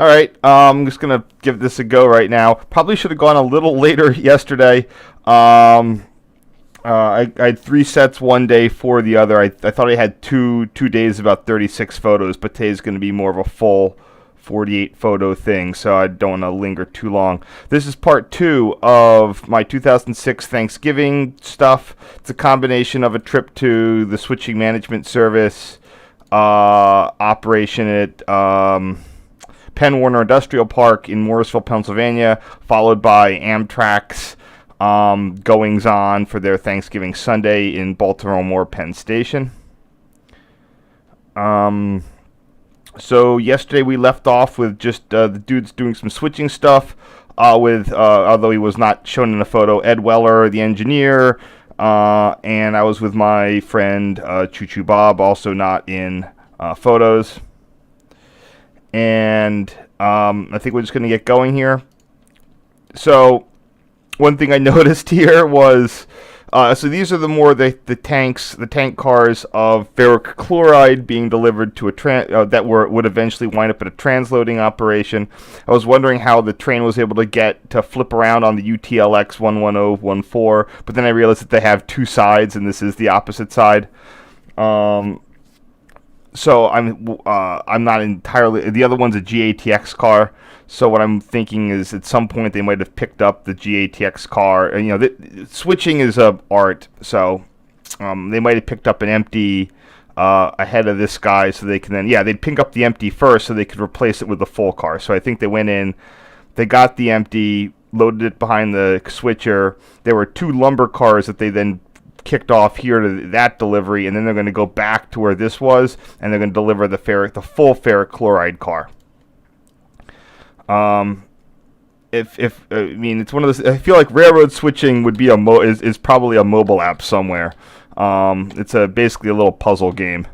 All right, I'm just gonna give this a go right now. Probably should have gone a little later yesterday. I had 3 sets one day, 4 the other. I thought I had two days, about 36 photos, but today's going to be more of a full 48 photo thing, so I don't want to linger too long. This is part 2 of my 2006 Thanksgiving stuff. It's a combination of a trip to the switching management service operation at Penn Warner Industrial Park in Morrisville, Pennsylvania, followed by Amtrak's goings on for their Thanksgiving Sunday in Baltimore Penn Station. So yesterday we left off with just the dudes doing some switching stuff with, although he was not shown in the photo, Ed Weller, the engineer, and I was with my friend Choo Choo Bob, also not in photos. And I think we're just going to get going here. So one thing I noticed here was, so these are the tank cars of ferric chloride being delivered to that would eventually wind up at a transloading operation. I was wondering how the train was able to flip around on the UTLX 11014, but then I realized that they have 2 sides, and this is the opposite side. So I'm not entirely. The other one's a GATX car. So what I'm thinking is, at some point they might have picked up the GATX car. And switching is a art. So they might have picked up an empty ahead of this guy, so they can then they'd pick up the empty first, so they could replace it with the full car. So I think they went in, they got the empty, loaded it behind the switcher. There were 2 lumber cars that they then kicked off here to that delivery, and then they're going to go back to where this was, and they're going to deliver the full ferric chloride car. It's one of those. I feel like railroad switching would be is probably a mobile app somewhere. It's basically a little puzzle game.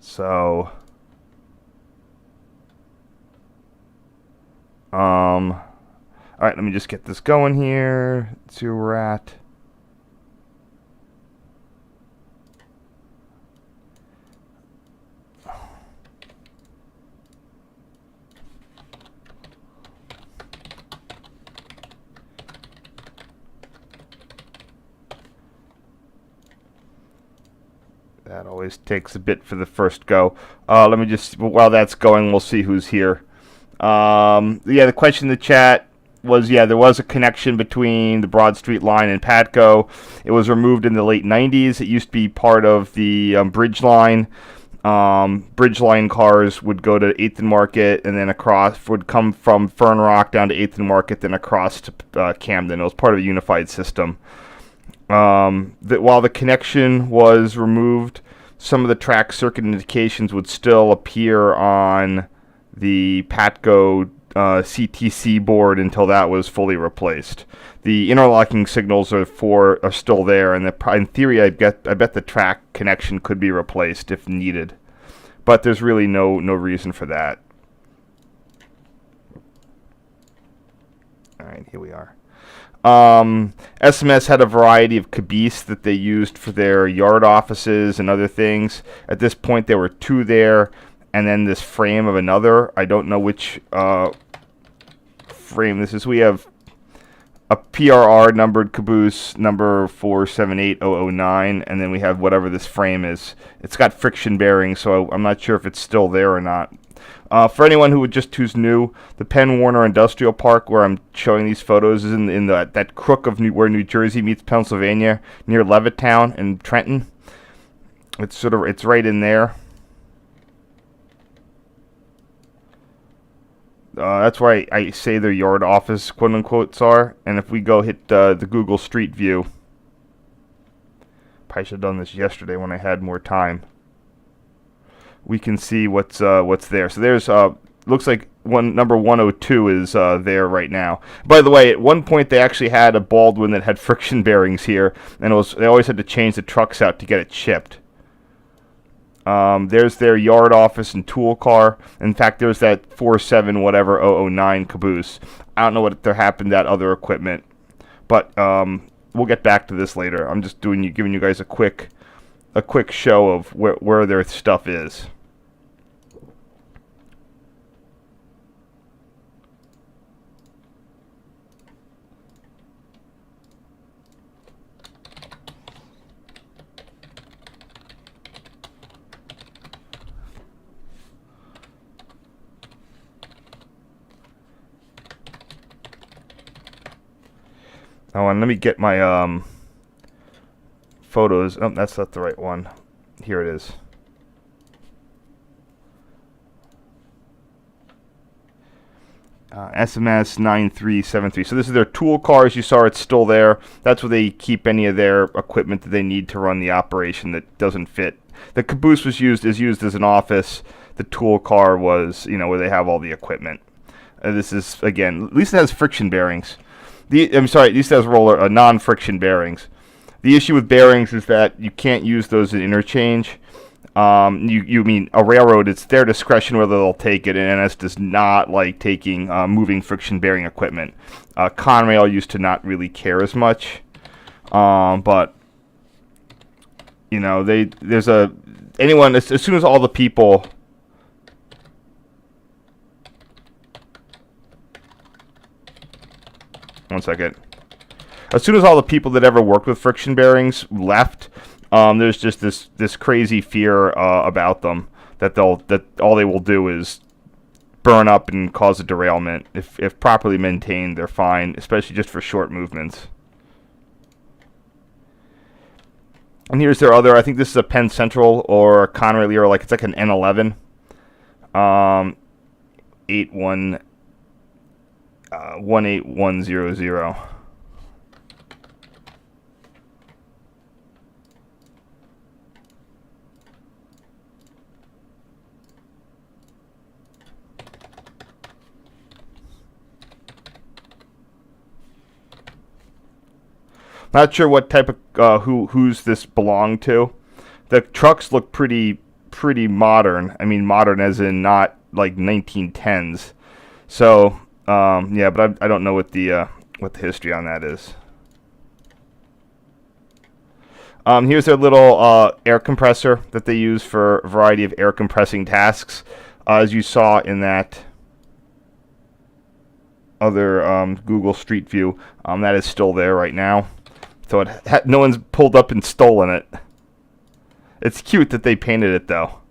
So, all right, let me just get this going here. Let's see where we're at. That always takes a bit for the first go. Let me just, while that's going, we'll see who's here. The question in the chat was, there was a connection between the Broad Street line and Patco. It was removed in the late 90s. It used to be part of the Bridge line. Bridge line cars would go to 8th and Market, and then would come from Fern Rock down to 8th and Market, then across to Camden. It was part of a unified system. While the connection was removed, some of the track circuit indications would still appear on the Patco CTC board until that was fully replaced. The interlocking signals are still there, and in theory, I bet the track connection could be replaced if needed, but there's really no reason for that. All right, here we are. SMS had a variety of caboose that they used for their yard offices and other things. At this point, there were 2 there, and then this frame of another. I don't know which frame this is. We have a PRR numbered caboose number 478009, and then we have whatever this frame is. It's got friction bearings, so I'm not sure if it's still there or not. For anyone who's new, the Penn Warner Industrial Park, where I'm showing these photos, is in that crook of where New Jersey meets Pennsylvania, near Levittown and Trenton. It's right in there. That's where I say their yard office, quote unquote, are. And if we go hit the Google Street View, probably should have done this yesterday when I had more time. We can see what's there. So there's looks like number 102 is there right now. By the way, at one point they actually had a Baldwin that had friction bearings here, and they always had to change the trucks out to get it shipped. There's their yard office and tool car. In fact, there's that 47-whatever-009 caboose. I don't know what happened to that other equipment, but we'll get back to this later. I'm just giving you guys a quick a quick show of where their stuff is. Oh, and let me get my photos. Oh, that's not the right one. Here it is. SMS 9373. So this is their tool car. As you saw, it's still there. That's where they keep any of their equipment that they need to run the operation that doesn't fit. The caboose is used as an office. The tool car was, where they have all the equipment. This is, again, at least it has friction bearings. At least it has non-friction bearings. The issue with bearings is that you can't use those in interchange. You mean a railroad, it's their discretion whether they'll take it, and NS does not like taking moving friction bearing equipment. Conrail used to not really care as much, but as soon as all the people. One second. As soon as all the people that ever worked with friction bearings left, there's just this crazy fear about them that all they will do is burn up and cause a derailment. If properly maintained, they're fine, especially just for short movements. And here's their other. I think this is a Penn Central or a Conrail, or it's like an N11. 18100. Not sure what type of who's this belonged to. The trucks look pretty modern. I mean, modern as in not like 1910s. So yeah, but I don't know what the history on that is. Here's their little air compressor that they use for a variety of air compressing tasks, as you saw in that other Google Street View. That is still there right now. So no one's pulled up and stolen it. It's cute that they painted it, though.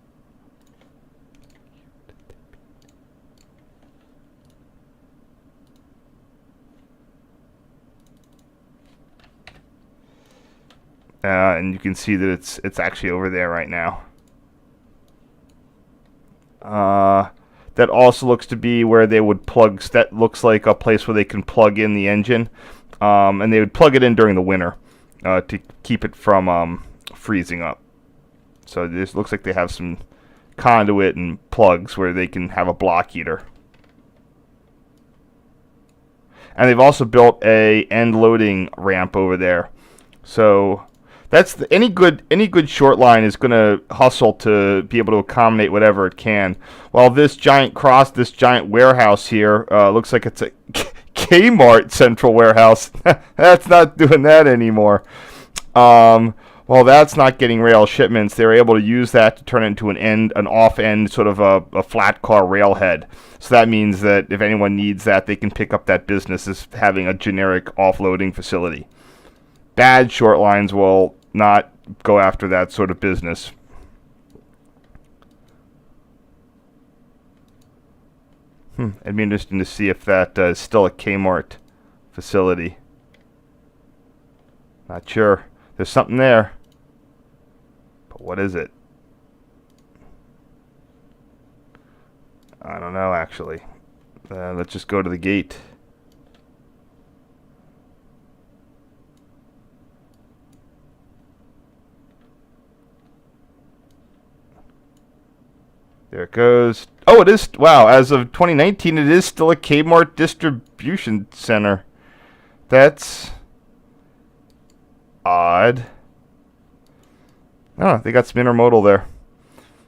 And you can see that it's actually over there right now. That also looks to be where they would plug. That looks like a place where they can plug in the engine. And they would plug it in during the winter to keep it from freezing up. So this looks like they have some conduit and plugs where they can have a block heater. And they've also built a end loading ramp over there. So that's any good short line is going to hustle to be able to accommodate whatever it can. While this giant warehouse here looks like it's a Kmart central warehouse. That's not doing that anymore. While that's not getting rail shipments, they're able to use that to turn it into an off-end sort of a flat car railhead. So that means that if anyone needs that, they can pick up that business as having a generic offloading facility. Bad short lines will not go after that sort of business. It'd be interesting to see if that is still a Kmart facility. Not sure. There's something there. But what is it? I don't know, actually. Let's just go to the gate. There it goes. Oh, it is. Wow, as of 2019, it is still a Kmart distribution center. That's odd. Oh, they got some intermodal there.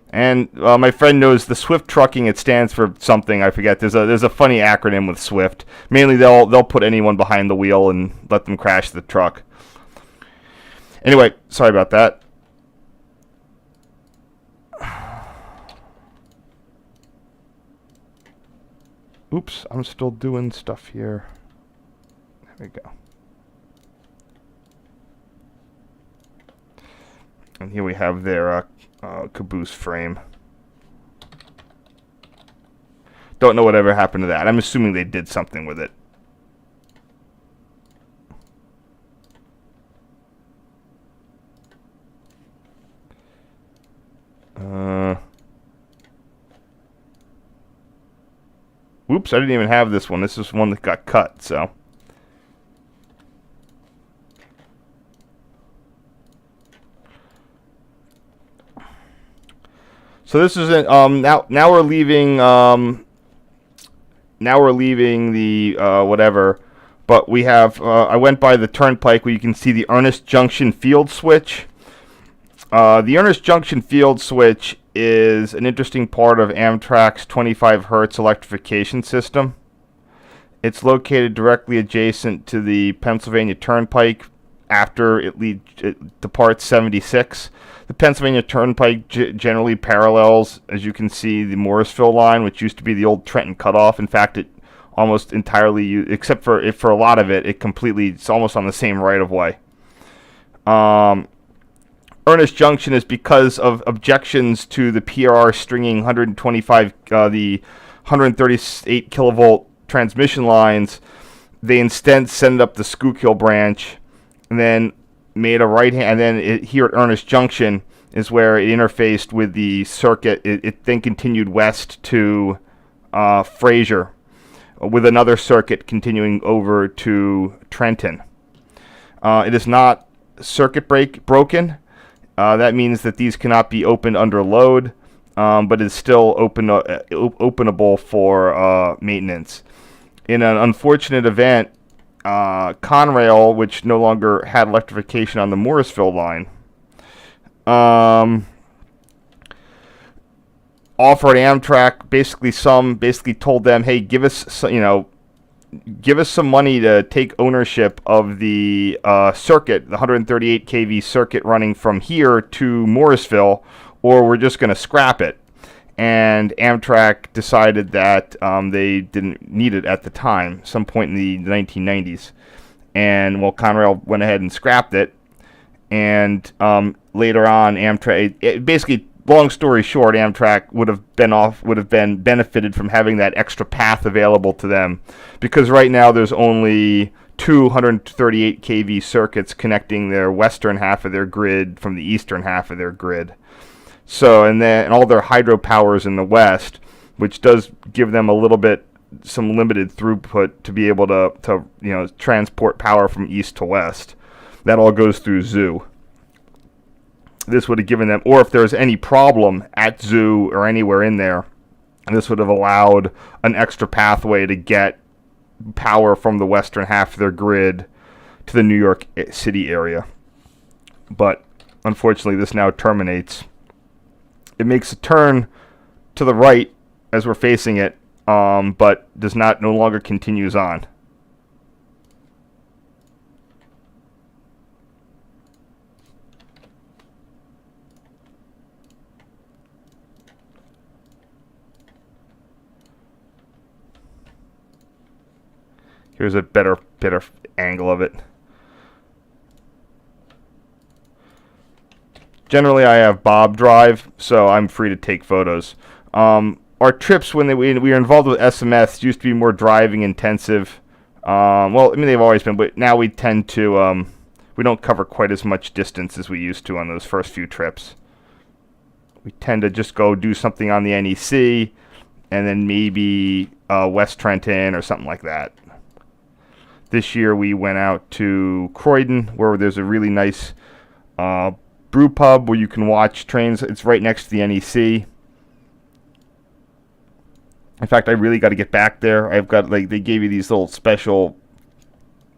And my friend knows the Swift trucking. It stands for something I forget. There's a funny acronym with Swift. Mainly, they'll put anyone behind the wheel and let them crash the truck. Anyway, sorry about that. Oops, I'm still doing stuff here. There we go. And here we have their caboose frame. Don't know whatever happened to that. I'm assuming they did something with it. Whoops, I didn't even have this one. This is one that got cut, so. So this is now we're leaving the whatever, but we have I went by the turnpike where you can see the Ernest Junction field switch. The Ernest Junction field switch is an interesting part of Amtrak's 25 Hertz electrification system. It's located directly adjacent to the Pennsylvania Turnpike after it departs 76. The Pennsylvania Turnpike generally parallels, as you can see, the Morrisville line, which used to be the old Trenton cutoff. In fact, it almost entirely, except for a lot of it, it's almost on the same right-of-way. Ernest Junction is because of objections to the PRR stringing 138 kilovolt transmission lines. They instead sent up the Schuylkill branch, and then made a right hand, and then here at Ernest Junction is where it interfaced with the circuit. It then continued west to Fraser, with another circuit continuing over to Trenton. It is not circuit broken. That means that these cannot be opened under load, but is still openable for maintenance. In an unfortunate event, Conrail, which no longer had electrification on the Morrisville line, offered Amtrak basically told them, hey, give us some money to take ownership of the circuit, the 138 kV circuit running from here to Morrisville, or we're just going to scrap it. And Amtrak decided that they didn't need it at the time, some point in the 1990s. And, well, Conrail went ahead and scrapped it. And later on, Amtrak, basically, long story short, Amtrak would have been benefited from having that extra path available to them, because right now there's only 238 kV circuits connecting their western half of their grid from the eastern half of their grid. So, and all their hydropowers in the west, which does give them some limited throughput to be able to transport power from east to west. That all goes through Zoo. This would have given them, or if there's any problem at Zoo or anywhere in there, this would have allowed an extra pathway to get power from the western half of their grid to the New York City area. But unfortunately, this now terminates. It makes a turn to the right as we're facing it, but no longer continues on. Here's a better angle of it. Generally, I have Bob drive, so I'm free to take photos. Our trips, when we were involved with SMS, used to be more driving intensive. Well, I mean, they've always been, but now we tend to, we don't cover quite as much distance as we used to on those first few trips. We tend to just go do something on the NEC, and then maybe West Trenton or something like that. This year we went out to Croydon, where there's a really nice brew pub where you can watch trains. It's right next to the NEC. In fact, I really got to get back there. I've got, they gave you these little special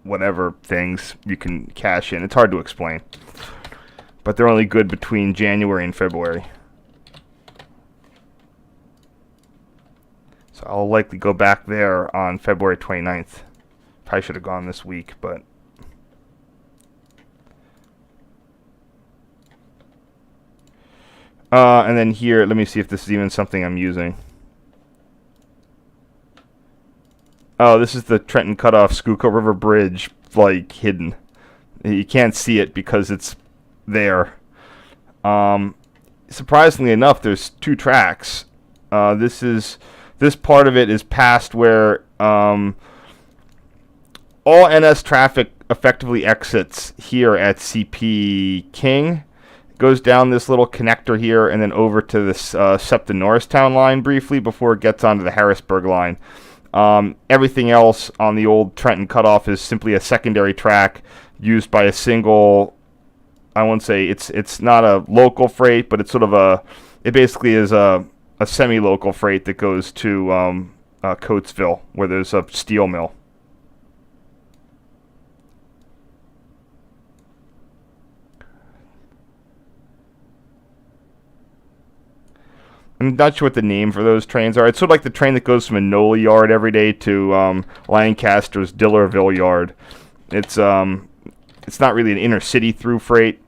whatever things you can cash in. It's hard to explain, but they're only good between January and February. So I'll likely go back there on February 29th. Probably should have gone this week, but and then here, let me see if this is even something I'm using. Oh, this is the Trenton Cutoff Schuylkill River Bridge, like, hidden. You can't see it because it's there. Surprisingly enough, there's 2 tracks. This part of it is past where all NS traffic effectively exits here at CP King. Goes down this little connector here and then over to this SEPTA Norristown line briefly before it gets onto the Harrisburg line. Everything else on the old Trenton Cutoff is simply a secondary track used by a single, I won't say it's not a local freight, but it's sort of it basically is a semi-local freight that goes to Coatesville, where there's a steel mill. I'm not sure what the name for those trains are. It's sort of like the train that goes from Enola Yard every day to Lancaster's Dillerville Yard. It's not really an inner city through freight.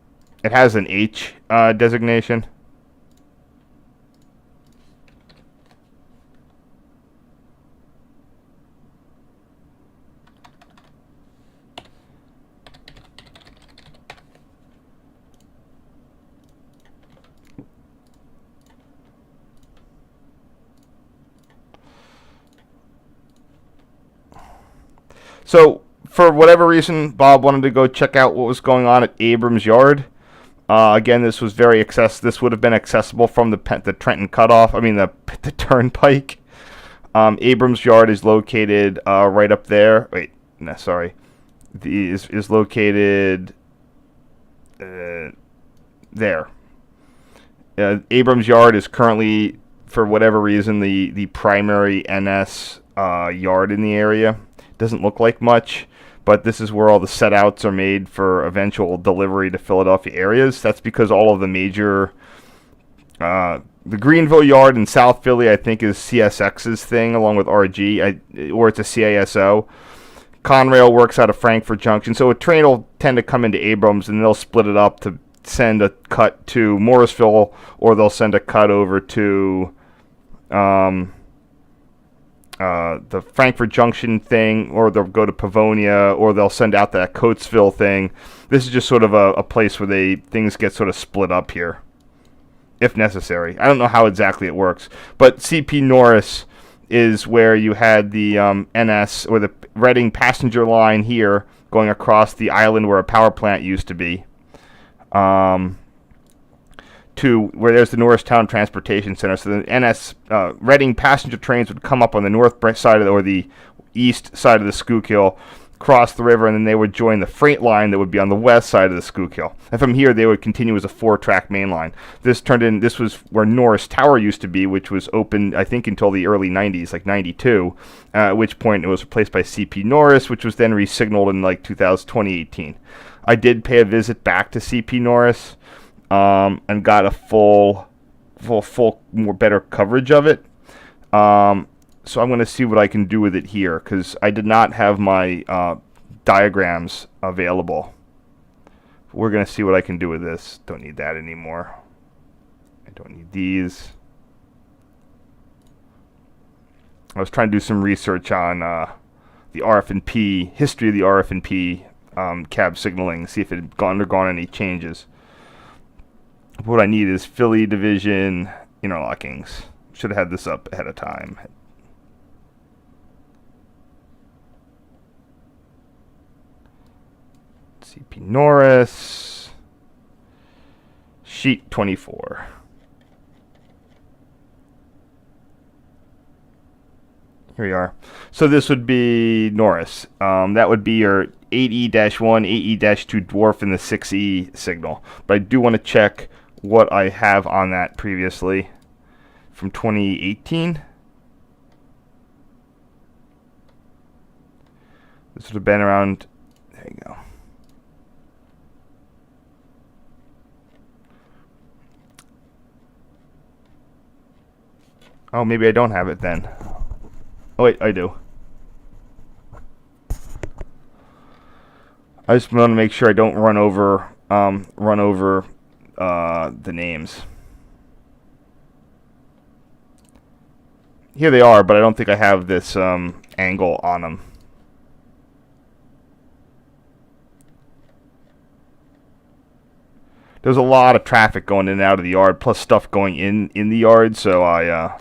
It has an H designation. So, for whatever reason, Bob wanted to go check out what was going on at Abrams Yard. Again, this was very This would have been accessible from the Trenton Cutoff. I mean, the Turnpike. Abrams Yard is located right up there. Wait, no, sorry. Is located there. Abrams Yard is currently, for whatever reason, the primary NS yard in the area. Doesn't look like much, but this is where all the set-outs are made for eventual delivery to Philadelphia areas. That's because all of the major, the Greenville Yard in South Philly, I think, is CSX's thing, along with RG, or it's a CASO. Conrail works out of Frankfort Junction, so a train will tend to come into Abrams, and they'll split it up to send a cut to Morrisville, or they'll send a cut over to the Frankfort Junction thing, or they'll go to Pavonia, or they'll send out that Coatesville thing. This is just sort of a place where things get sort of split up here, if necessary. I don't know how exactly it works, but CP Norris is where you had the NS, or the Reading passenger line here, going across the island where a power plant used to be, to where there's the Norristown Transportation Center. So the NS Reading passenger trains would come up on the north side or the east side of the Schuylkill, cross the river, and then they would join the freight line that would be on the west side of the Schuylkill. And from here, they would continue as a 4-track main line. This was where Norris Tower used to be, which was open, I think, until the early 90s, like 92, at which point it was replaced by CP Norris, which was then resignaled in like 2018. I did pay a visit back to CP Norris, and got a full, more better coverage of it. So I'm going to see what I can do with it here, because I did not have my diagrams available. We're going to see what I can do with this. Don't need that anymore. I don't need these. I was trying to do some research on the RF&P, history of the RF&P cab signaling, see if it had undergone any changes. What I need is Philly Division interlockings. Should have had this up ahead of time. CP Norris. Sheet 24. Here we are. So this would be Norris. That would be your 8E-1, 8E-2 dwarf, and the 6E signal. But I do want to check what I have on that previously from 2018. This would have been around, there you go. Oh, maybe I don't have it then. Oh wait, I do. I just want to make sure I don't run over the names. Here they are, but I don't think I have this angle on them. There's a lot of traffic going in and out of the yard, plus stuff going in the yard, so I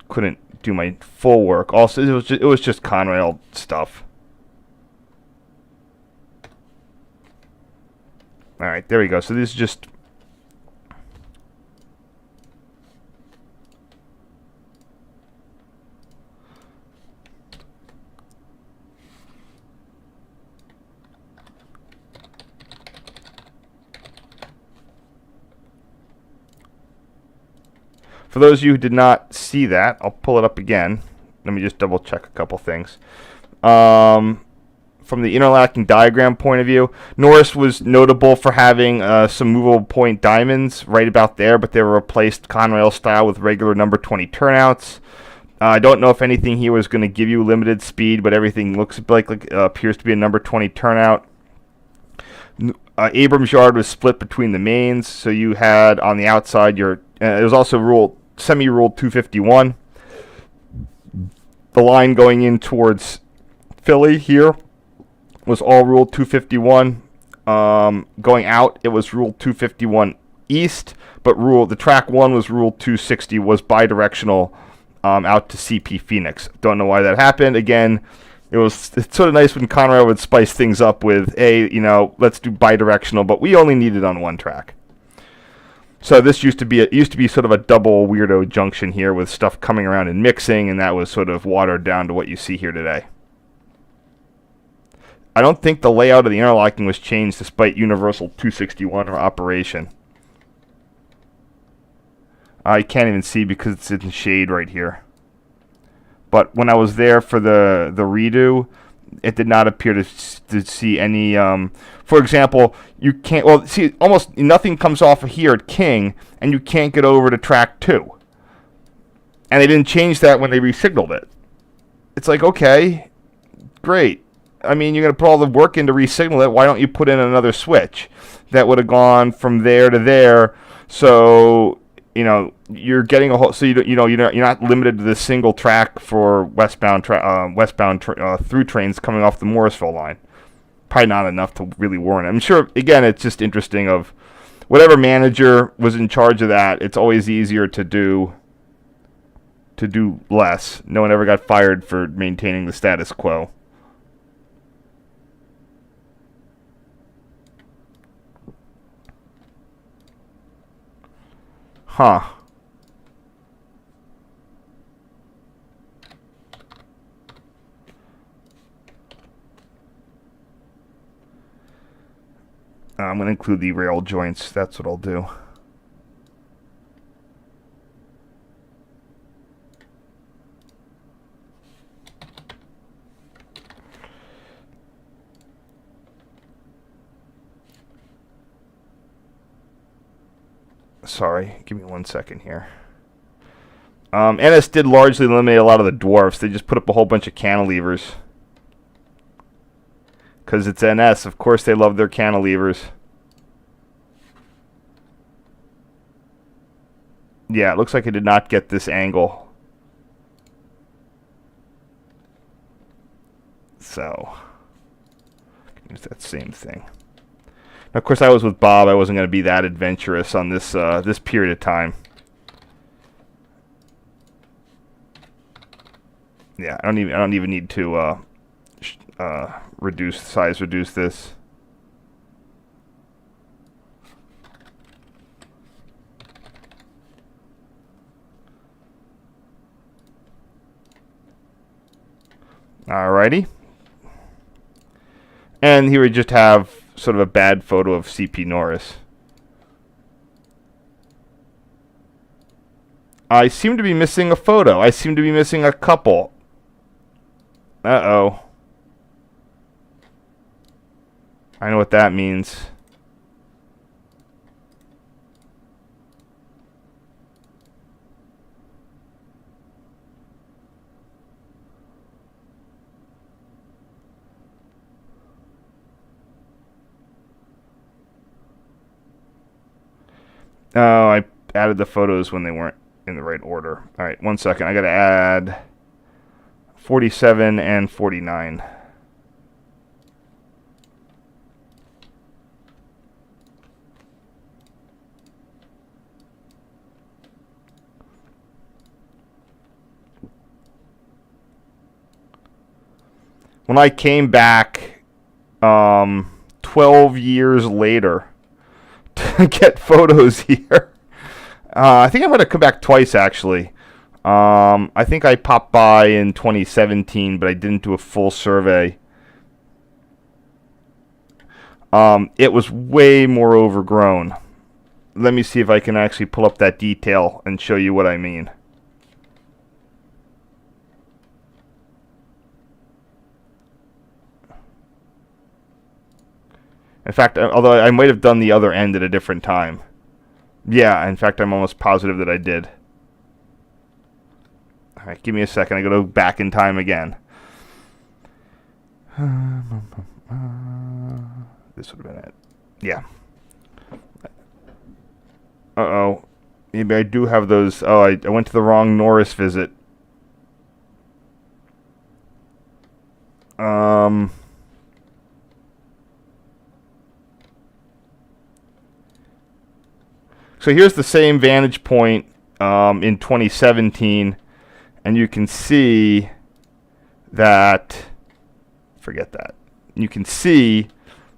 couldn't do my full work. Also, it was just Conrail stuff. All right, there we go. So this is just... For those of you who did not see that, I'll pull it up again. Let me just double check a couple things. From the interlocking diagram point of view, Norris was notable for having some movable point diamonds right about there, but they were replaced Conrail style with regular number 20 turnouts. I don't know if anything here was going to give you limited speed, but everything looks like appears to be a number 20 turnout. Abrams yard was split between the mains, so you had on the outside your... it was also semi-ruled 251. The line going in towards Philly here was all ruled 251. Going out, it was ruled 251 east, but the track 1 was ruled 260, was bidirectional out to CP Phoenix. Don't know why that happened. Again, it's sort of nice when Conrail would spice things up with, let's do bidirectional, but we only need it on one track. So this used to be sort of a double weirdo junction here with stuff coming around and mixing, and that was sort of watered down to what you see here today. I don't think the layout of the interlocking was changed despite Universal 261 operation. I can't even see because it's in shade right here. But when I was there for the redo, it did not appear to see any... for example, you can't... Well, see, almost nothing comes off of here at King, and you can't get over to track 2. And they didn't change that when they re-signaled it. It's like, okay, great. I mean, you're going to put all the work in to re-signal it. Why don't you put in another switch that would have gone from there to there? So, you're getting a whole. So you're not limited to this single track for westbound through trains coming off the Morrisville line. Probably not enough to really warrant it. I'm sure. Again, it's just interesting. Of whatever manager was in charge of that, it's always easier to do less. No one ever got fired for maintaining the status quo. Huh. I'm going to include the rail joints. That's what I'll do. Sorry, give me 1 second here. NS did largely eliminate a lot of the dwarfs. They just put up a whole bunch of cantilevers. Because it's NS. Of course they love their cantilevers. Yeah, it looks like I did not get this angle. So, use that same thing. Of course, I was with Bob. I wasn't going to be that adventurous on this this period of time. Yeah, I don't even need to reduce this. Alrighty, and here we just have sort of a bad photo of CP Norris. I seem to be missing a photo. I seem to be missing a couple. Uh-oh. I know what that means. Oh, I added the photos when they weren't in the right order. All right, 1 second. I got to add 47 and 49. When I came back 12 years later to get photos here, I think I'm going to come back twice, actually. I think I popped by in 2017, but I didn't do a full survey. It was way more overgrown. Let me see if I can actually pull up that detail and show you what I mean. In fact, although I might have done the other end at a different time. Yeah, in fact, I'm almost positive that I did. All right, give me a second. I got to go back in time again. This would have been it. Yeah. Uh-oh. Maybe I do have those. Oh, I went to the wrong Norris visit. So here's the same vantage point in 2017, and you can see that, forget that, you can see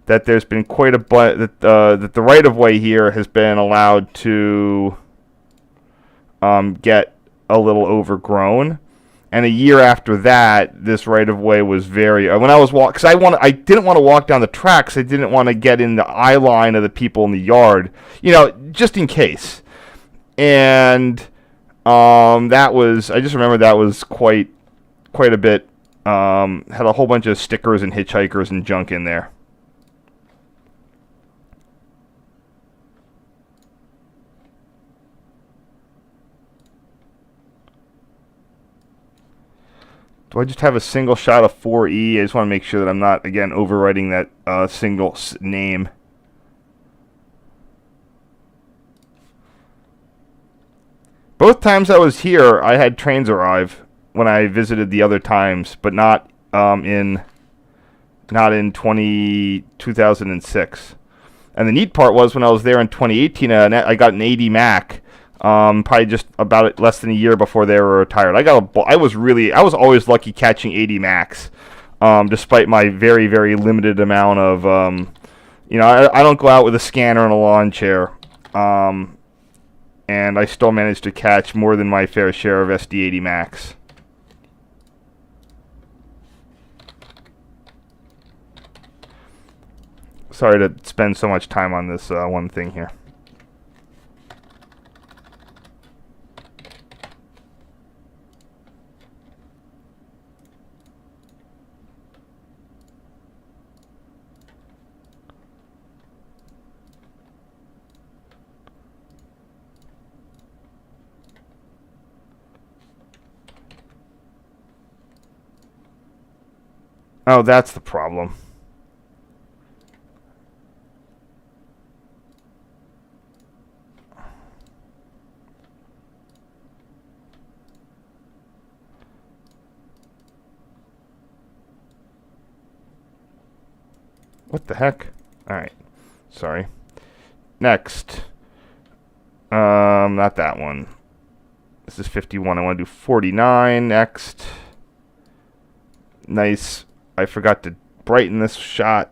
that there's been quite a that the right-of-way here has been allowed to get a little overgrown. And a year after that, this right-of-way was very... when I was because I didn't want to walk down the tracks. I didn't want to get in the eye line of the people in the yard, just in case. And that was... I just remember that was quite a bit. Had a whole bunch of stickers and hitchhikers and junk in there. Do I just have a single shot of 4E? I just want to make sure that I'm not, again, overwriting that single name. Both times I was here, I had trains arrive when I visited the other times, but not in 2006. And the neat part was when I was there in 2018, I got an 80 Mac. Probably just about less than a year before they were retired. I was always lucky catching 80 Macs, despite my very, very limited amount of, I don't go out with a scanner and a lawn chair, and I still managed to catch more than my fair share of SD80 Macs. Sorry to spend so much time on this one thing here. Oh, that's the problem. What the heck? Alright. Sorry. Next. Not that one. This is 51. I want to do 49 next. Nice. I forgot to brighten this shot.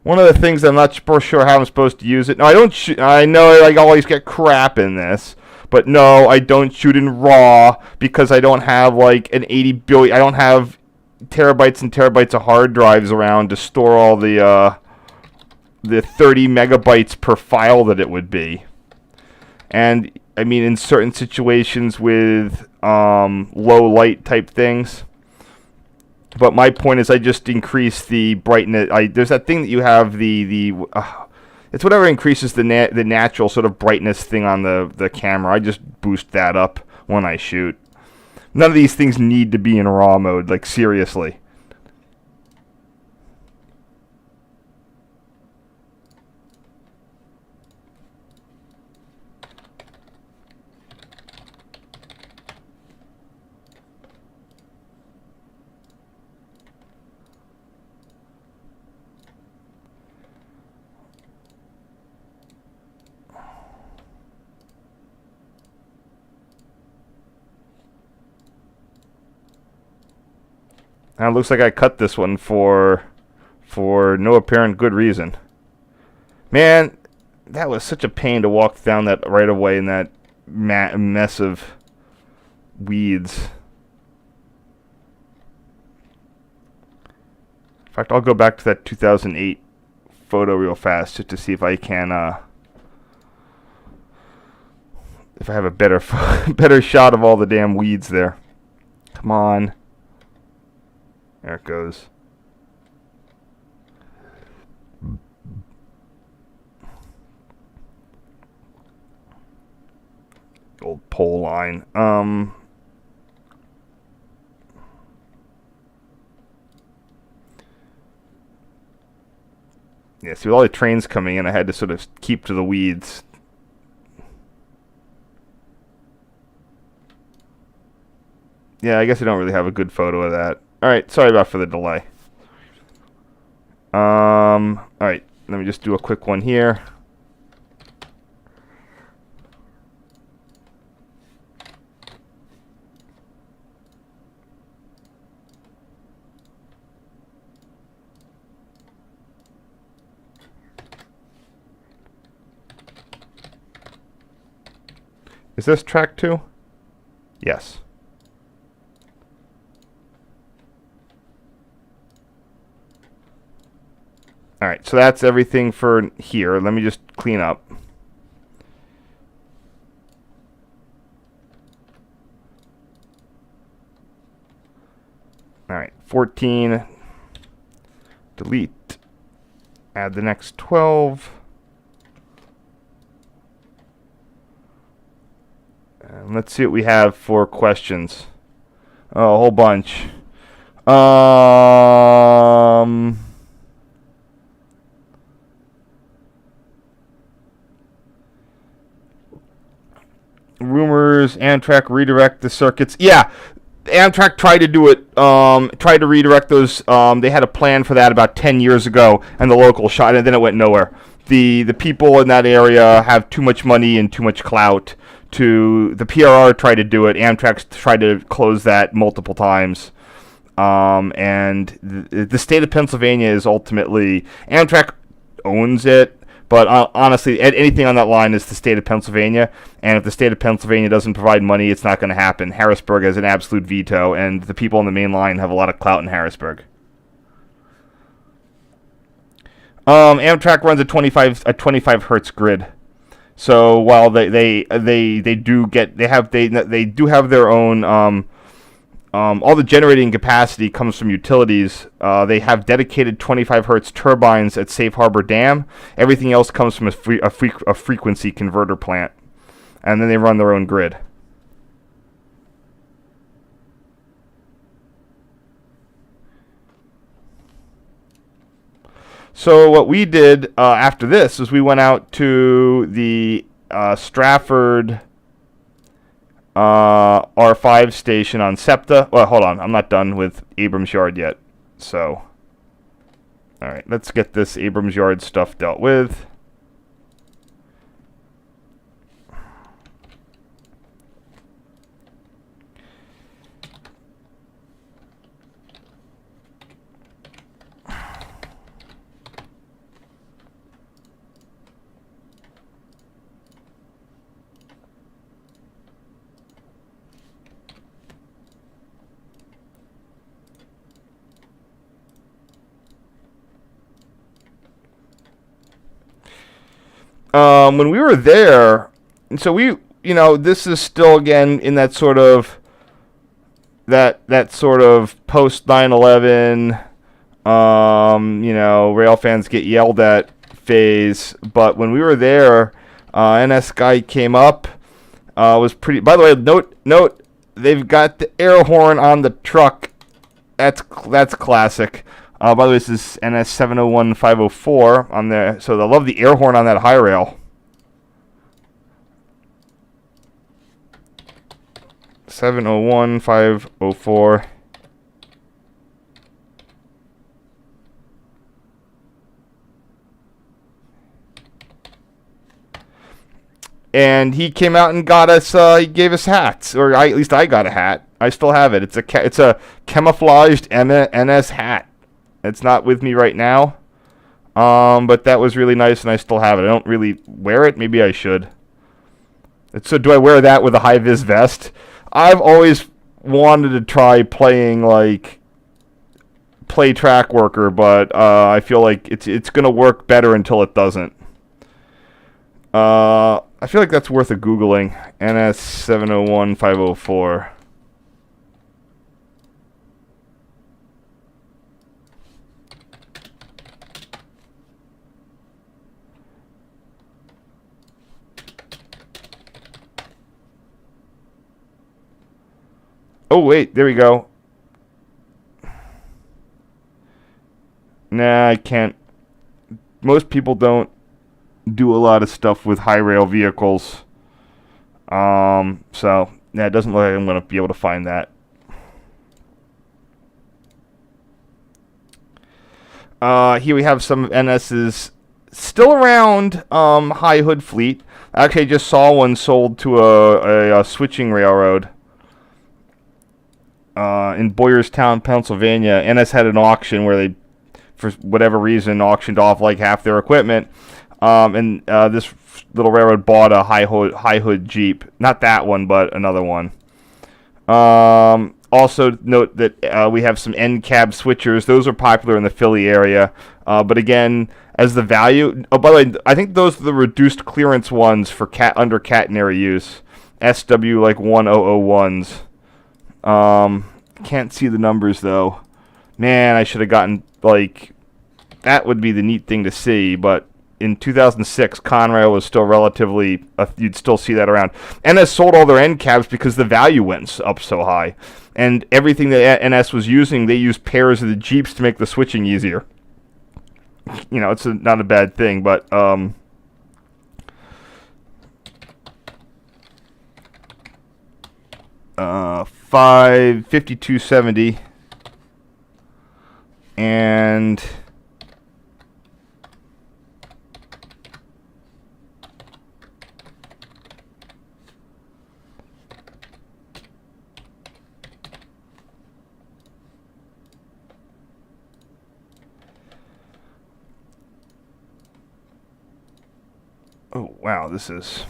One of the things I'm not sure how I'm supposed to use it. No, I don't shoot. I know I always get crap in this. But no, I don't shoot in RAW because I don't have like an 80 billion. I don't have terabytes and terabytes of hard drives around to store all the 30 megabytes per file that it would be. And I mean, in certain situations with low light type things. But my point is, I just increase the brightness. There's that thing that you have it's whatever increases the natural sort of brightness thing on the camera. I just boost that up when I shoot. None of these things need to be in RAW mode, like seriously. Now it looks like I cut this one for no apparent good reason. Man, that was such a pain to walk down that right of way in that mess of weeds. In fact, I'll go back to that 2008 photo real fast just to see if I can, if I have a better better shot of all the damn weeds there. Come on. There it goes. Old pole line. Yeah, see, with all the trains coming in, I had to sort of keep to the weeds. Yeah, I guess I don't really have a good photo of that. Alright, sorry about for the delay. Alright, let me just do a quick one here. Is this track 2? Yes. Alright, so that's everything for here. Let me just clean up. Alright, 14. Delete. Add the next 12. And let's see what we have for questions. Oh, a whole bunch. Rumors, Amtrak redirect the circuits. Yeah, Amtrak tried to do it, tried to redirect those. They had a plan for that about 10 years ago, and the local shot it, and then it went nowhere. The people in that area have too much money and too much clout. The PRR tried to do it. Amtrak's tried to close that multiple times. And the state of Pennsylvania is ultimately, Amtrak owns it, but honestly, anything on that line is the state of Pennsylvania, and if the state of Pennsylvania doesn't provide money, it's not going to happen. Harrisburg has an absolute veto, and the people on the main line have a lot of clout in Harrisburg. Amtrak runs a 25 hertz grid. So while they do have their own all the generating capacity comes from utilities. They have dedicated 25 hertz turbines at Safe Harbor Dam. Everything else comes from a frequency converter plant, and then they run their own grid. So what we did after this is we went out to the Strafford R5 station on SEPTA. Well, hold on. I'm not done with Abrams Yard yet. So, all right, let's get this Abrams Yard stuff dealt with. When we were there, and so this is still again in that sort of post 9/11, rail fans get yelled at phase. But when we were there, NS guy came up, was pretty. By the way, note they've got the air horn on the truck. That's classic. By the way, this is NS 701504 on there, so I love the air horn on that high rail. 701504. And he came out and got us, he gave us hats, or at least I got a hat. I still have it. It's a camouflaged NS hat. It's not with me right now. But that was really nice, and I still have it. I don't really wear it. Maybe I should. So do I wear that with a high-vis vest? I've always wanted to try playing, like, play track worker, but I feel like it's going to work better until it doesn't. I feel like that's worth a Googling. NS701504. Oh, wait, there we go. Nah, I can't. Most people don't do a lot of stuff with high rail vehicles. So, yeah, it doesn't look like I'm going to be able to find that. Here we have some of NS's still around high hood fleet. Actually, I just saw one sold to a switching railroad. In Boyerstown, Pennsylvania. NS had an auction where they, for whatever reason, auctioned off like half their equipment. And this little railroad bought a high hood Jeep. Not that one, but another one. Also note that we have some end cab switchers. Those are popular in the Philly area. But again, as the value... Oh, by the way, I think those are the reduced clearance ones for under catenary use. SW like 1001s. Can't see the numbers though. Man, I should have gotten, like, that would be the neat thing to see, but in 2006, Conrail was still relatively, you'd still see that around. NS sold all their end cabs because the value went up so high. And everything that NS was using, they used pairs of the Jeeps to make the switching easier. You know, it's not a bad thing, but, 5270 and oh wow, this is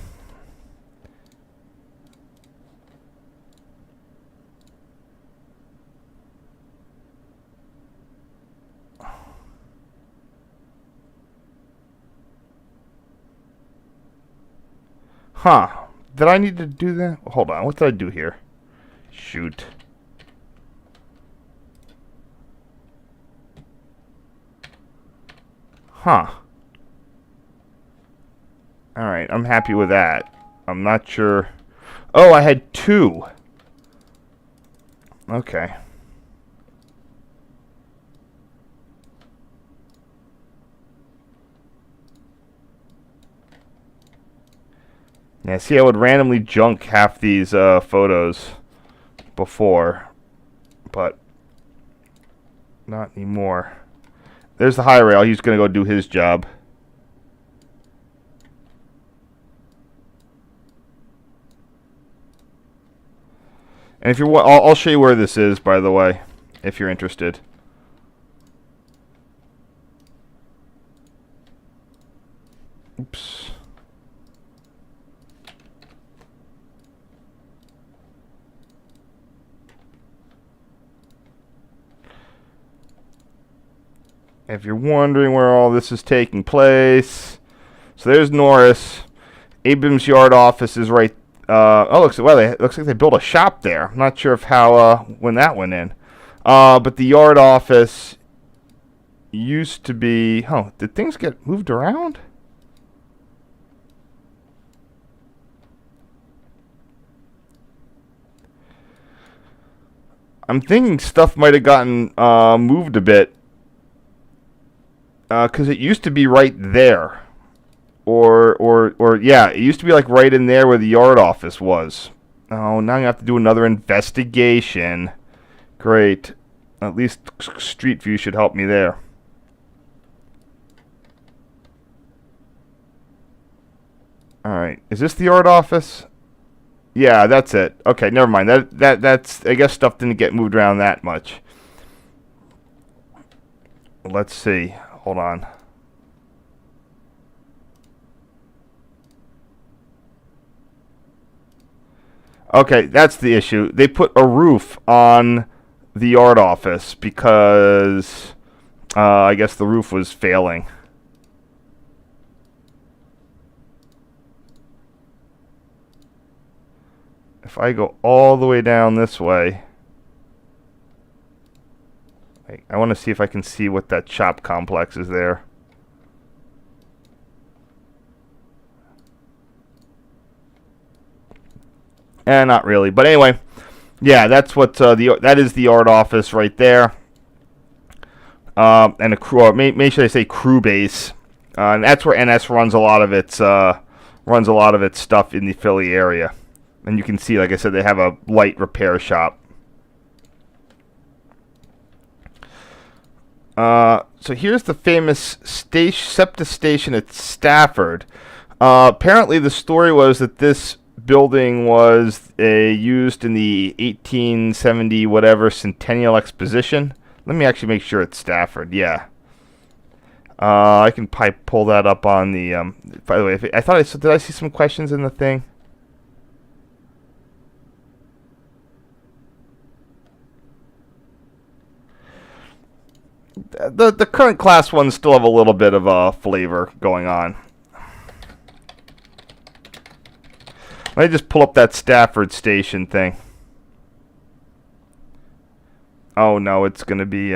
huh. Did I need to do that? Hold on. What did I do here? Shoot. Huh. Alright, I'm happy with that. I'm not sure. Oh, I had two. Okay. Yeah, see, I would randomly junk half these photos before, but not anymore. There's the high rail. He's going to go do his job. And if you're, I'll show you where this is, by the way, if you're interested. Oops. If you're wondering where all this is taking place, so there's Norris. Abrams' yard office is right. Looks like they built a shop there. I'm not sure when that went in. But the yard office used to be. Oh, did things get moved around? I'm thinking stuff might have gotten moved a bit. Because it used to be right there. Or yeah, it used to be like right in there where the yard office was. Oh, now you have to do another investigation. Great. At least Street View should help me there. Alright, is this the yard office? Yeah, that's it. Okay, never mind. That's I guess stuff didn't get moved around that much. Let's see. Hold on. Okay, that's the issue. They put a roof on the yard office because I guess the roof was failing. If I go all the way down this way, I want to see if I can see what that shop complex is there. Not really, but anyway, yeah, that's what that is the art office right there, and a crew. Or maybe should I say crew base? And that's where NS runs a lot of its stuff in the Philly area. And you can see, like I said, they have a light repair shop. So here's the famous SEPTA station at Strafford. Apparently, the story was that this building was used in the 1870 whatever Centennial Exposition. Let me actually make sure it's Strafford. Yeah. I can probably pull that up on the. By the way, did I see some questions in the thing? The current class ones still have a little bit of a flavor going on. Let me just pull up that Strafford station thing. Oh no, it's going to be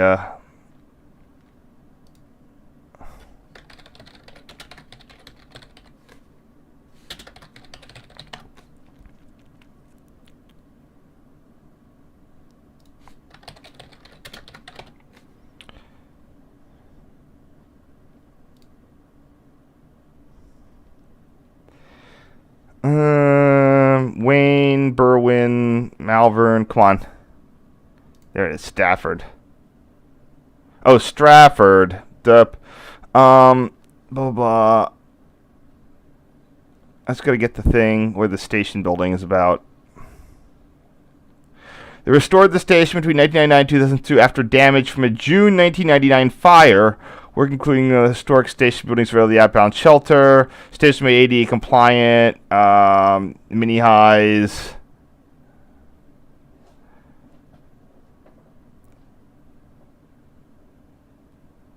Wayne, Berwyn, Malvern. Come on. There it is, Strafford. Oh, Strafford. Blah, blah. I just got to get the thing where the station building is about. They restored the station between 1999 and 2002 after damage from a June 1999 fire. Work including the historic station buildings for the outbound shelter, station made ADA compliant, mini highs.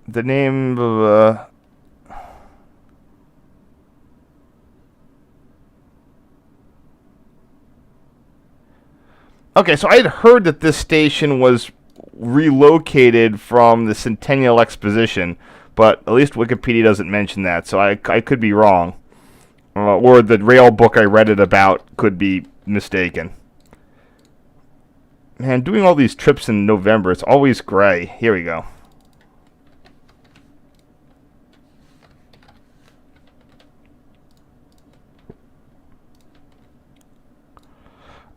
The name of okay, so I had heard that this station was relocated from the Centennial Exposition, but at least Wikipedia doesn't mention that, so I could be wrong. Or the rail book I read it about could be mistaken. Man, doing all these trips in November, it's always gray. Here we go.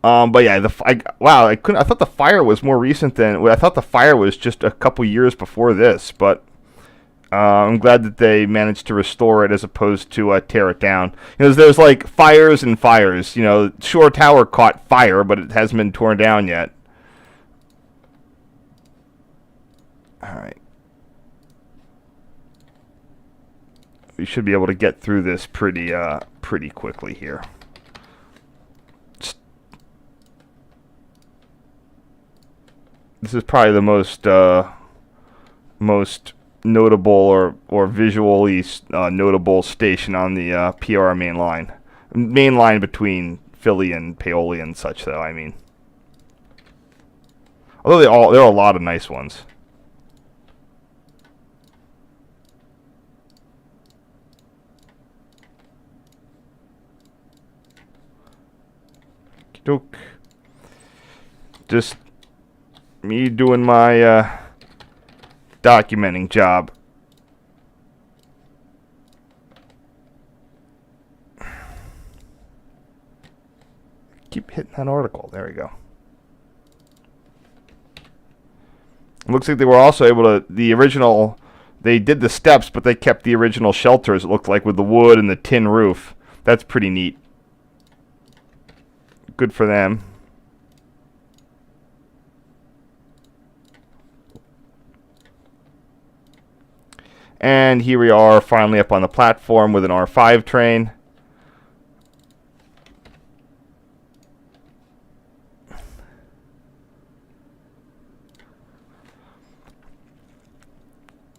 But yeah, I thought the fire was more recent than. I thought the fire was just a couple years before this, but I'm glad that they managed to restore it as opposed to tear it down. There's like fires and fires. Shore Tower caught fire, but it hasn't been torn down yet. All right, we should be able to get through this pretty quickly here. This is probably the most notable or visually notable station on the PRR Main Line. Main line between Philly and Paoli and such, though. I mean, although there are a lot of nice ones. Just me doing my documenting job. Keep hitting that article. There we go. It looks like they were also able to, they did the steps, but they kept the original shelters, it looked like, with the wood and the tin roof. That's pretty neat. good for them. And here we are finally up on the platform with an R5 train.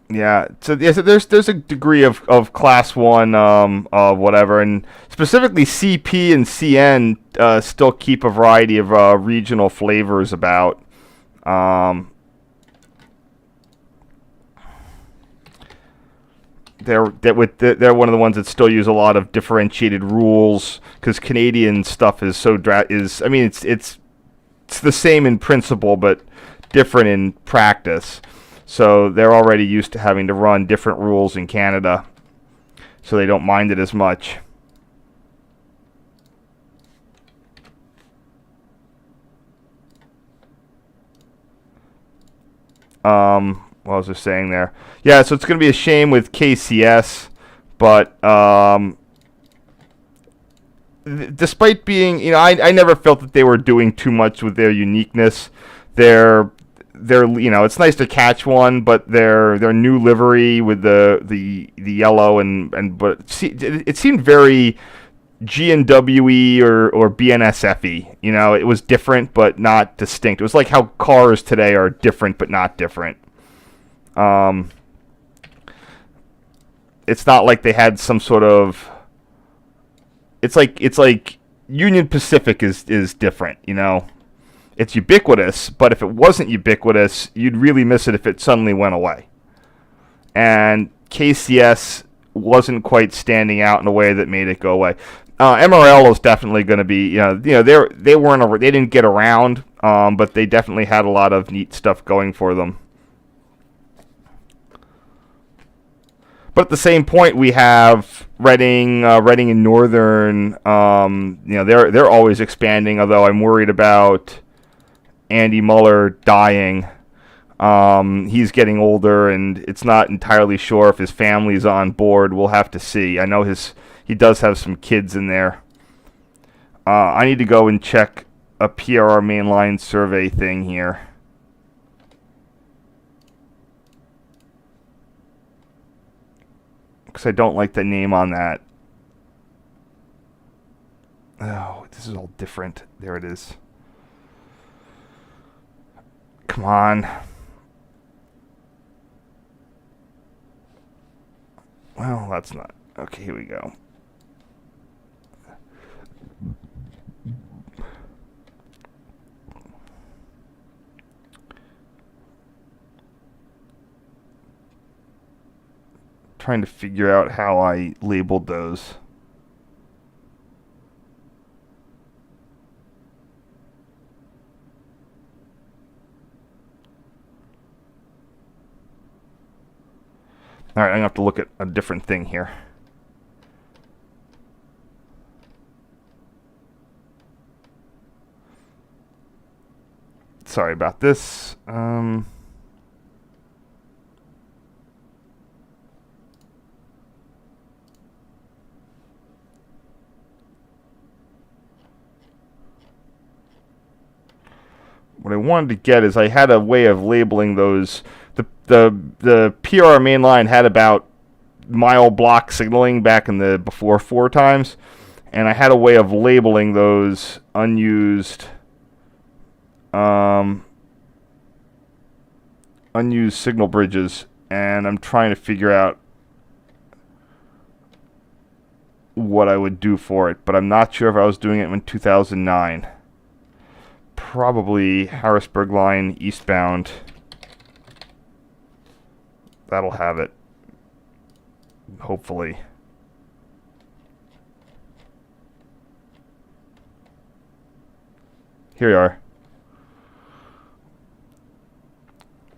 Yeah, so there's a degree of class one whatever, and specifically CP and CN still keep a variety of regional flavors about. They're one of the ones that still use a lot of differentiated rules because Canadian stuff is I mean it's the same in principle but different in practice. So they're already used to having to run different rules in Canada, so they don't mind it as much. What was I saying there? Yeah, so it's going to be a shame with KCS, but despite being, I never felt that they were doing too much with their uniqueness. They're it's nice to catch one, but their new livery with the yellow but it seemed very G&W-y or BNSF-y. It was different but not distinct. It was like how cars today are different but not different. It's not like they had some sort of. It's like Union Pacific is different. It's ubiquitous, but if it wasn't ubiquitous, you'd really miss it if it suddenly went away. And KCS wasn't quite standing out in a way that made it go away. MRL is definitely going to be, they didn't get around, but they definitely had a lot of neat stuff going for them. But at the same point, we have Reading and Northern. They're always expanding. Although I'm worried about Andy Muller dying. He's getting older, and it's not entirely sure if his family's on board. We'll have to see. I know he does have some kids in there. I need to go and check a PRR Main Line survey thing here. Because I don't like the name on that. Oh, this is all different. There it is. Come on. Well, that's not. Okay, here we go. Trying to figure out how I labeled those. All right, I'm going to have to look at a different thing here. Sorry about this. What I wanted to get is I had a way of labeling those. The PRR Main Line had about mile block signaling back in the before 4 times, and I had a way of labeling those unused signal bridges, and I'm trying to figure out what I would do for it, but I'm not sure if I was doing it in 2009. Probably Harrisburg Line eastbound. That'll have it. Hopefully. Here you are.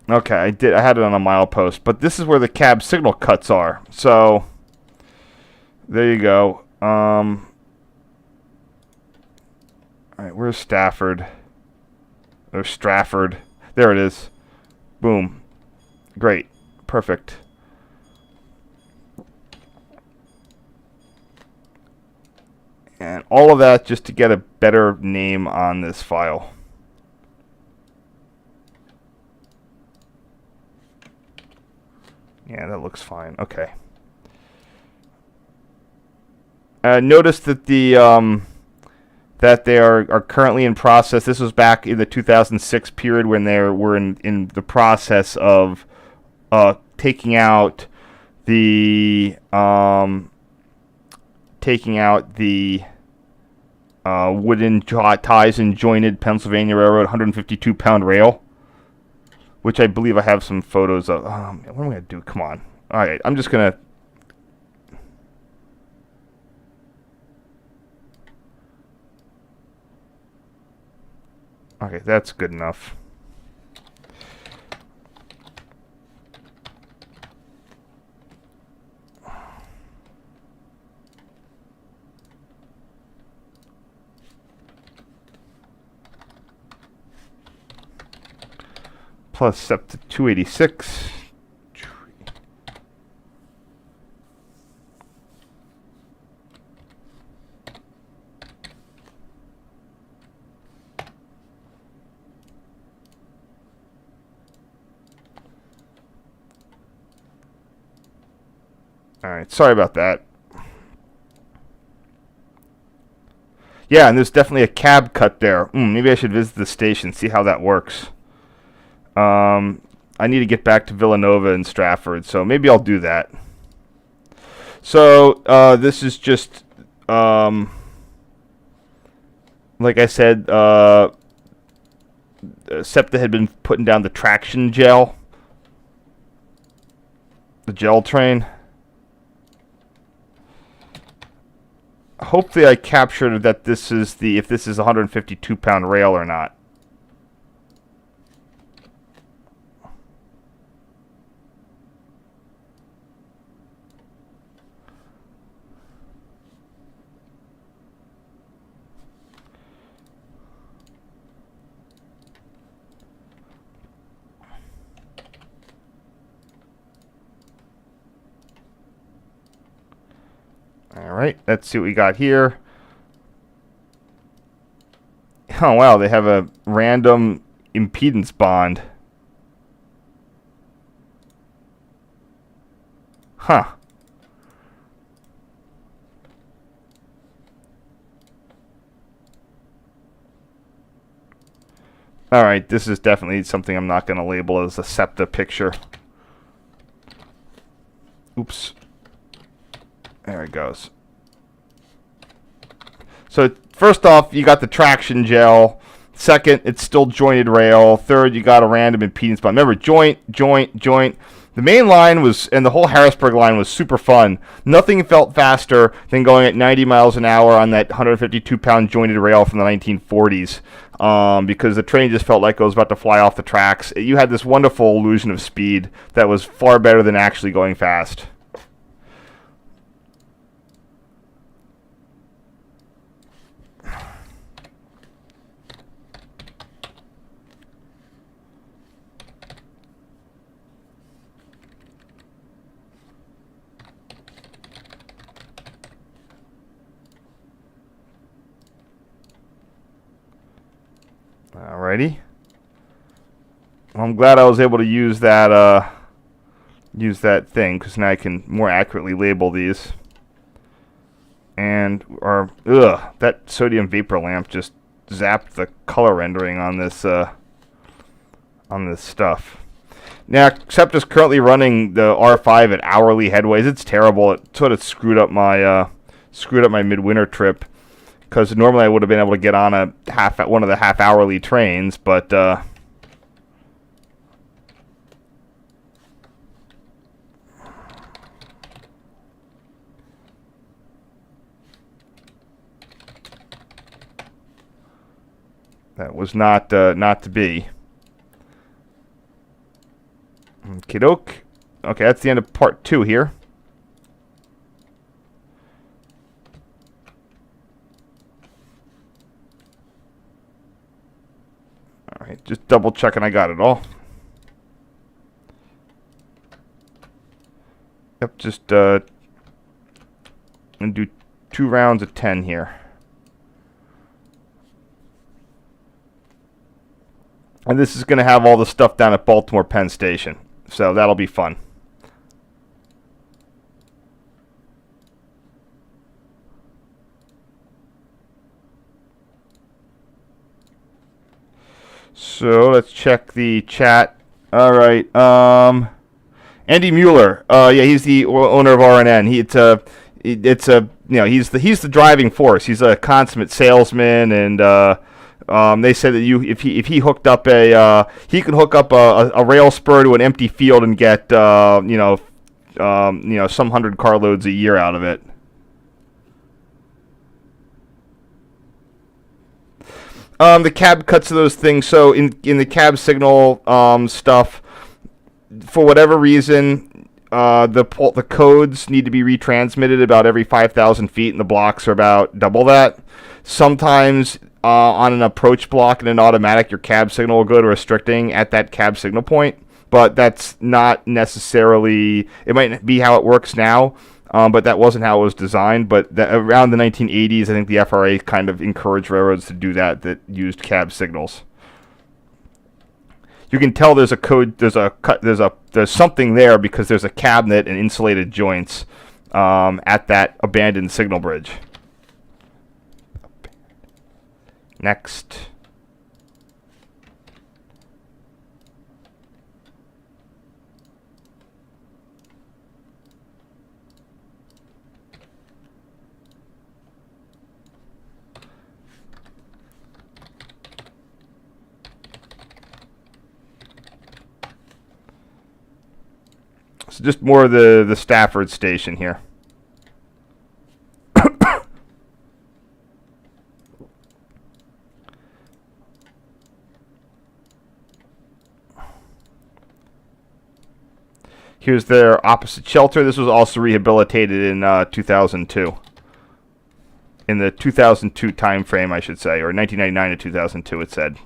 Okay, I had it on a milepost, but this is where the cab signal cuts are. So there you go. All right, where's Stafford? Or Strafford. There it is. Boom. Great. Perfect. And all of that just to get a better name on this file. Yeah, that looks fine. Okay. Notice that that they are currently in process. This was back in the 2006 period when they were in the process of taking out the wooden ties and jointed Pennsylvania Railroad 152-pound rail, which I believe I have some photos of. What am I going to do? Come on. All right, I'm just going to... Okay, that's good enough. Plus SEPTA 286. Alright, sorry about that. Yeah, and there's definitely a cab cut there. Maybe I should visit the station, see how that works. I need to get back to Villanova and Strafford, so maybe I'll do that. So, this is just, like I said, SEPTA had been putting down the traction gel. The gel train. Hopefully I captured that this is if this is a 152-pound rail or not. Alright, let's see what we got here. Oh wow, they have a random impedance bond. Huh. Alright, this is definitely something I'm not going to label as a SEPTA picture. Oops. There it goes. So first off, you got the traction gel. Second, it's still jointed rail. Third, you got a random impedance bond. Remember, joint. The main line was, and the whole Harrisburg line was super fun. Nothing felt faster than going at 90 miles an hour on that 152-pound jointed rail from the 1940s. Because the train just felt like it was about to fly off the tracks. You had this wonderful illusion of speed that was far better than actually going fast. Alrighty. Well, I'm glad I was able to use that thing, because now I can more accurately label these. And that sodium vapor lamp just zapped the color rendering on this stuff. Now, SEPTA is currently running the R5 at hourly headways. It's terrible. It sort of screwed up my midwinter trip, because normally I would have been able to get on one of the half-hourly trains, but that was not to be. Okie doke. Okay, that's the end of part 2 here. Alright, just double checking I got it all. Yep, just and do 2 rounds of 10 here. And this is going to have all the stuff down at Baltimore Penn Station. So that'll be fun. So let's check the chat. All right. Andy Mueller. Yeah, he's the owner of RNN. He's the driving force. He's a consummate salesman, and they said that if he hooked up he could hook up a rail spur to an empty field and get some 100 carloads a year out of it. The cab cuts to those things. So in the cab signal stuff, for whatever reason, the codes need to be retransmitted about every 5,000 feet, and the blocks are about double that. Sometimes on an approach block in an automatic, your cab signal will go to restricting at that cab signal point, but that's not necessarily. It might be how it works now. But that wasn't how it was designed. But around the 1980s, I think the FRA kind of encouraged railroads to do that used cab signals. You can tell there's a code, there's something there because there's a cabinet and insulated joints at that abandoned signal bridge. Next. So just more of the Strafford station here. Here's their opposite shelter. This was also rehabilitated in 2002. In the 2002 time frame, I should say, or 1999 to 2002, it said.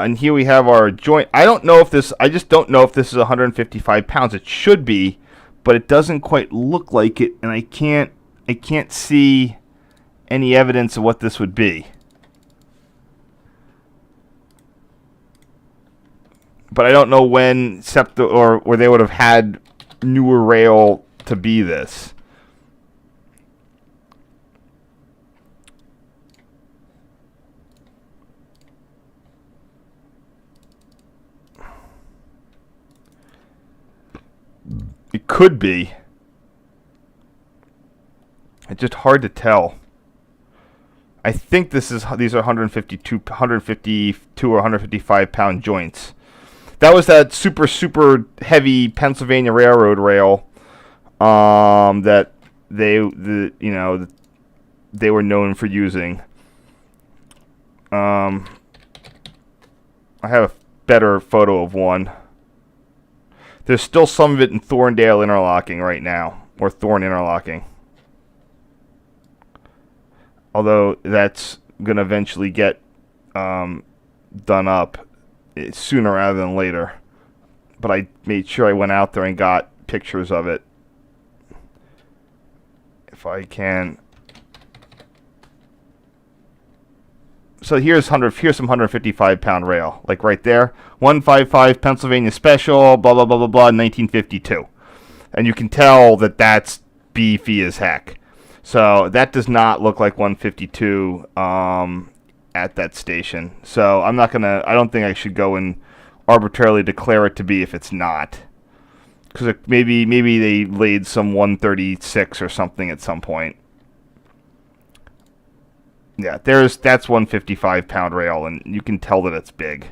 And here we have our joint. I just don't know if this is 155 pounds. It should be, but it doesn't quite look like it, and I can't see any evidence of what this would be. But I don't know when SEPTA or they would have had newer rail to be this. It could be. It's just hard to tell. I think these are 152 or 155 pound joints. That was that super heavy Pennsylvania Railroad rail that they were known for using. I have a better photo of one. There's still some of it in Thorndale interlocking right now, or Thorn interlocking. Although that's going to eventually get done up sooner rather than later. But I made sure I went out there and got pictures of it. If I can. So here's some 155 pound rail, like right there, 155 Pennsylvania Special, blah blah blah blah blah, 1952, and you can tell that that's beefy as heck. So that does not look like 152 at that station. So I don't think I should go and arbitrarily declare it to be if it's not, because maybe they laid some 136 or something at some point. Yeah, that's 155 pound rail, and you can tell that it's big.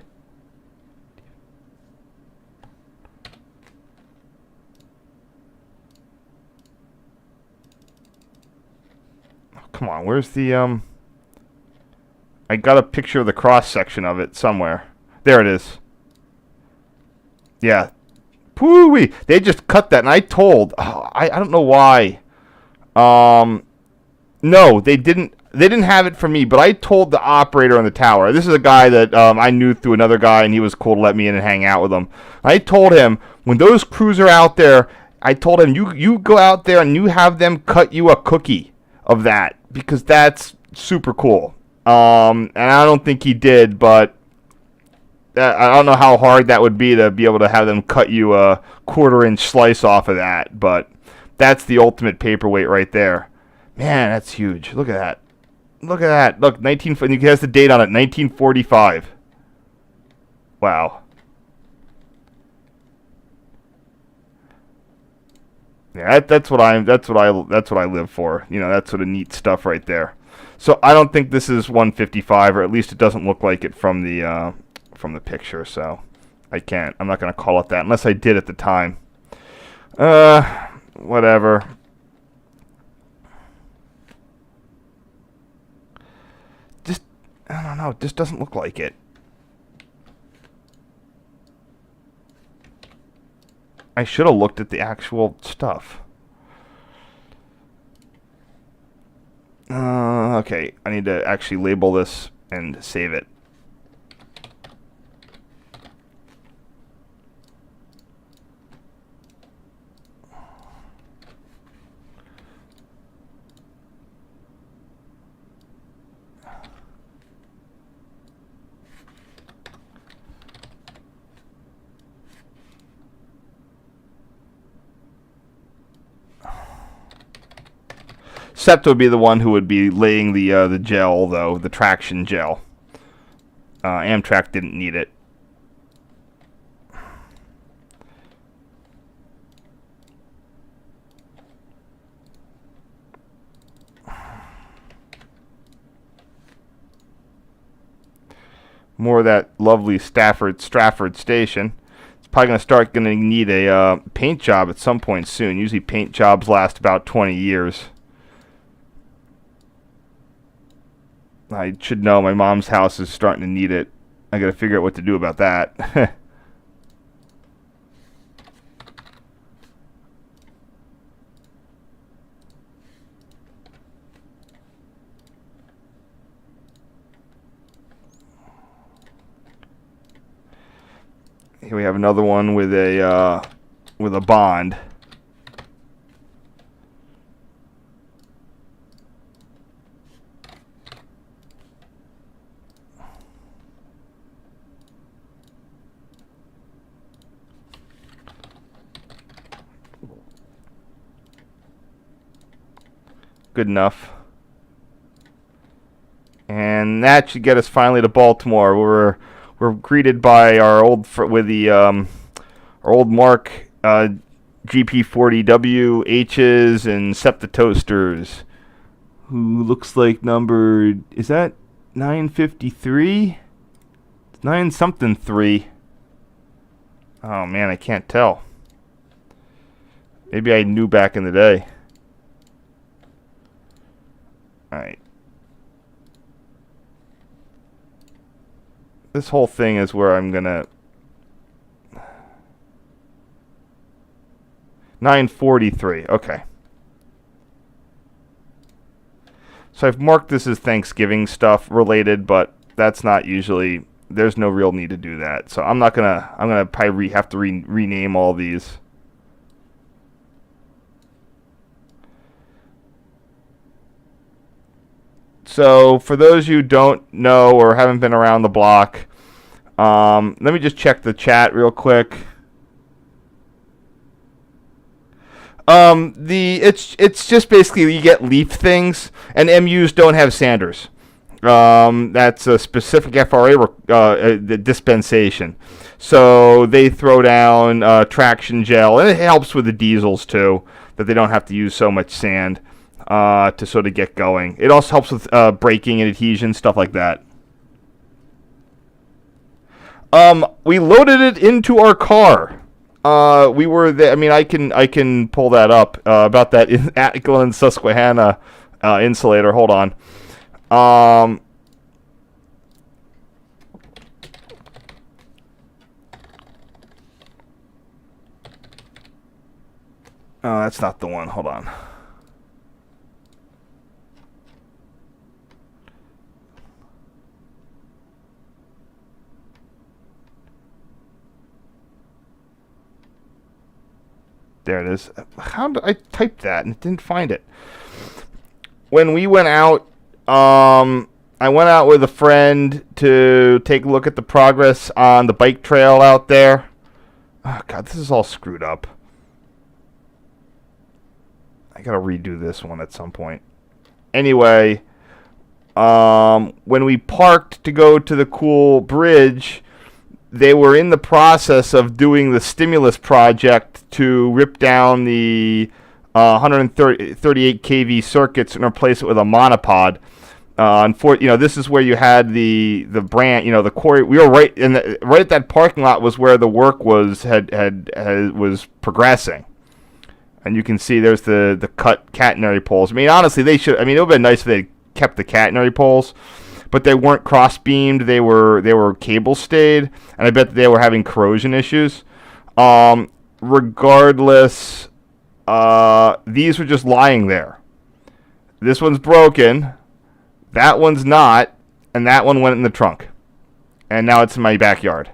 Oh, come on, where's the I got a picture of the cross section of it somewhere. There it is. Yeah, Pooey. They just cut that, and I told. I don't know why. No, they didn't. They didn't have it for me, but I told the operator on the tower. This is a guy that I knew through another guy, and he was cool to let me in and hang out with him. I told him, when those crews are out there, I told him, you go out there and you have them cut you a cookie of that, because that's super cool. And I don't think he did, but I don't know how hard that would be to be able to have them cut you a 1/4-inch slice off of that, but that's the ultimate paperweight right there. Man, that's huge. Look at that. Look at that. Look, it has the date on it, 1945. Wow. Yeah, that's what I live for. You know, that's sort of neat stuff right there. So I don't think this is 155, or at least it doesn't look like it from the picture. So I'm not going to call it that unless I did at the time. Whatever. I don't know. It just doesn't look like it. I should have looked at the actual stuff. Okay. I need to actually label this and save it. SEPTA would be the one who would be laying the gel, though, the traction gel. Amtrak didn't need it. More of that lovely Strafford Station. It's probably going to need a paint job at some point soon. Usually paint jobs last about 20 years. I should know my mom's house is starting to need it. I got to figure out what to do about that. Here we have another one with a bond. Good enough. And that should get us finally to Baltimore. We're greeted by our old Mark GP40W H's and SEPTA toasters, who looks like numbered, is that 953? It's 9 something 3. Oh man, I can't tell. Maybe I knew back in the day. Alright. This whole thing is where I'm gonna... 943, okay. So I've marked this as Thanksgiving stuff related, but that's not usually... There's no real need to do that. So I'm gonna probably have to rename all these. So, for those who don't know or haven't been around the block, let me just check the chat real quick. It's just basically you get leaf things, and MUs don't have sanders. That's a specific FRA dispensation. So they throw down traction gel, and it helps with the diesels too, that they don't have to use so much sand. To sort of get going. It also helps with braking and adhesion, stuff like that. We loaded it into our car. We were there. I mean, I can pull that up about that Atkill and Susquehanna insulator. Hold on. Oh, that's not the one. Hold on. There it is. How did I type that and didn't find it? When we went out, I went out with a friend to take a look at the progress on the bike trail out there. Oh, God, this is all screwed up. I gotta redo this one at some point. Anyway, when we parked to go to the cool bridge, they were in the process of doing the stimulus project to rip down the 138 kV circuits and replace it with a monopod. This is where you had the brand, the quarry. We were right at that parking lot was where the work was progressing, and you can see there's the cut catenary poles. I mean, honestly, they should. I mean, it would have been nice if they kept the catenary poles, but they weren't cross beamed. They were cable stayed, and I bet they were having corrosion issues. Regardless, these were just lying there. This one's broken. That one's not, and that one went in the trunk. And now it's in my backyard.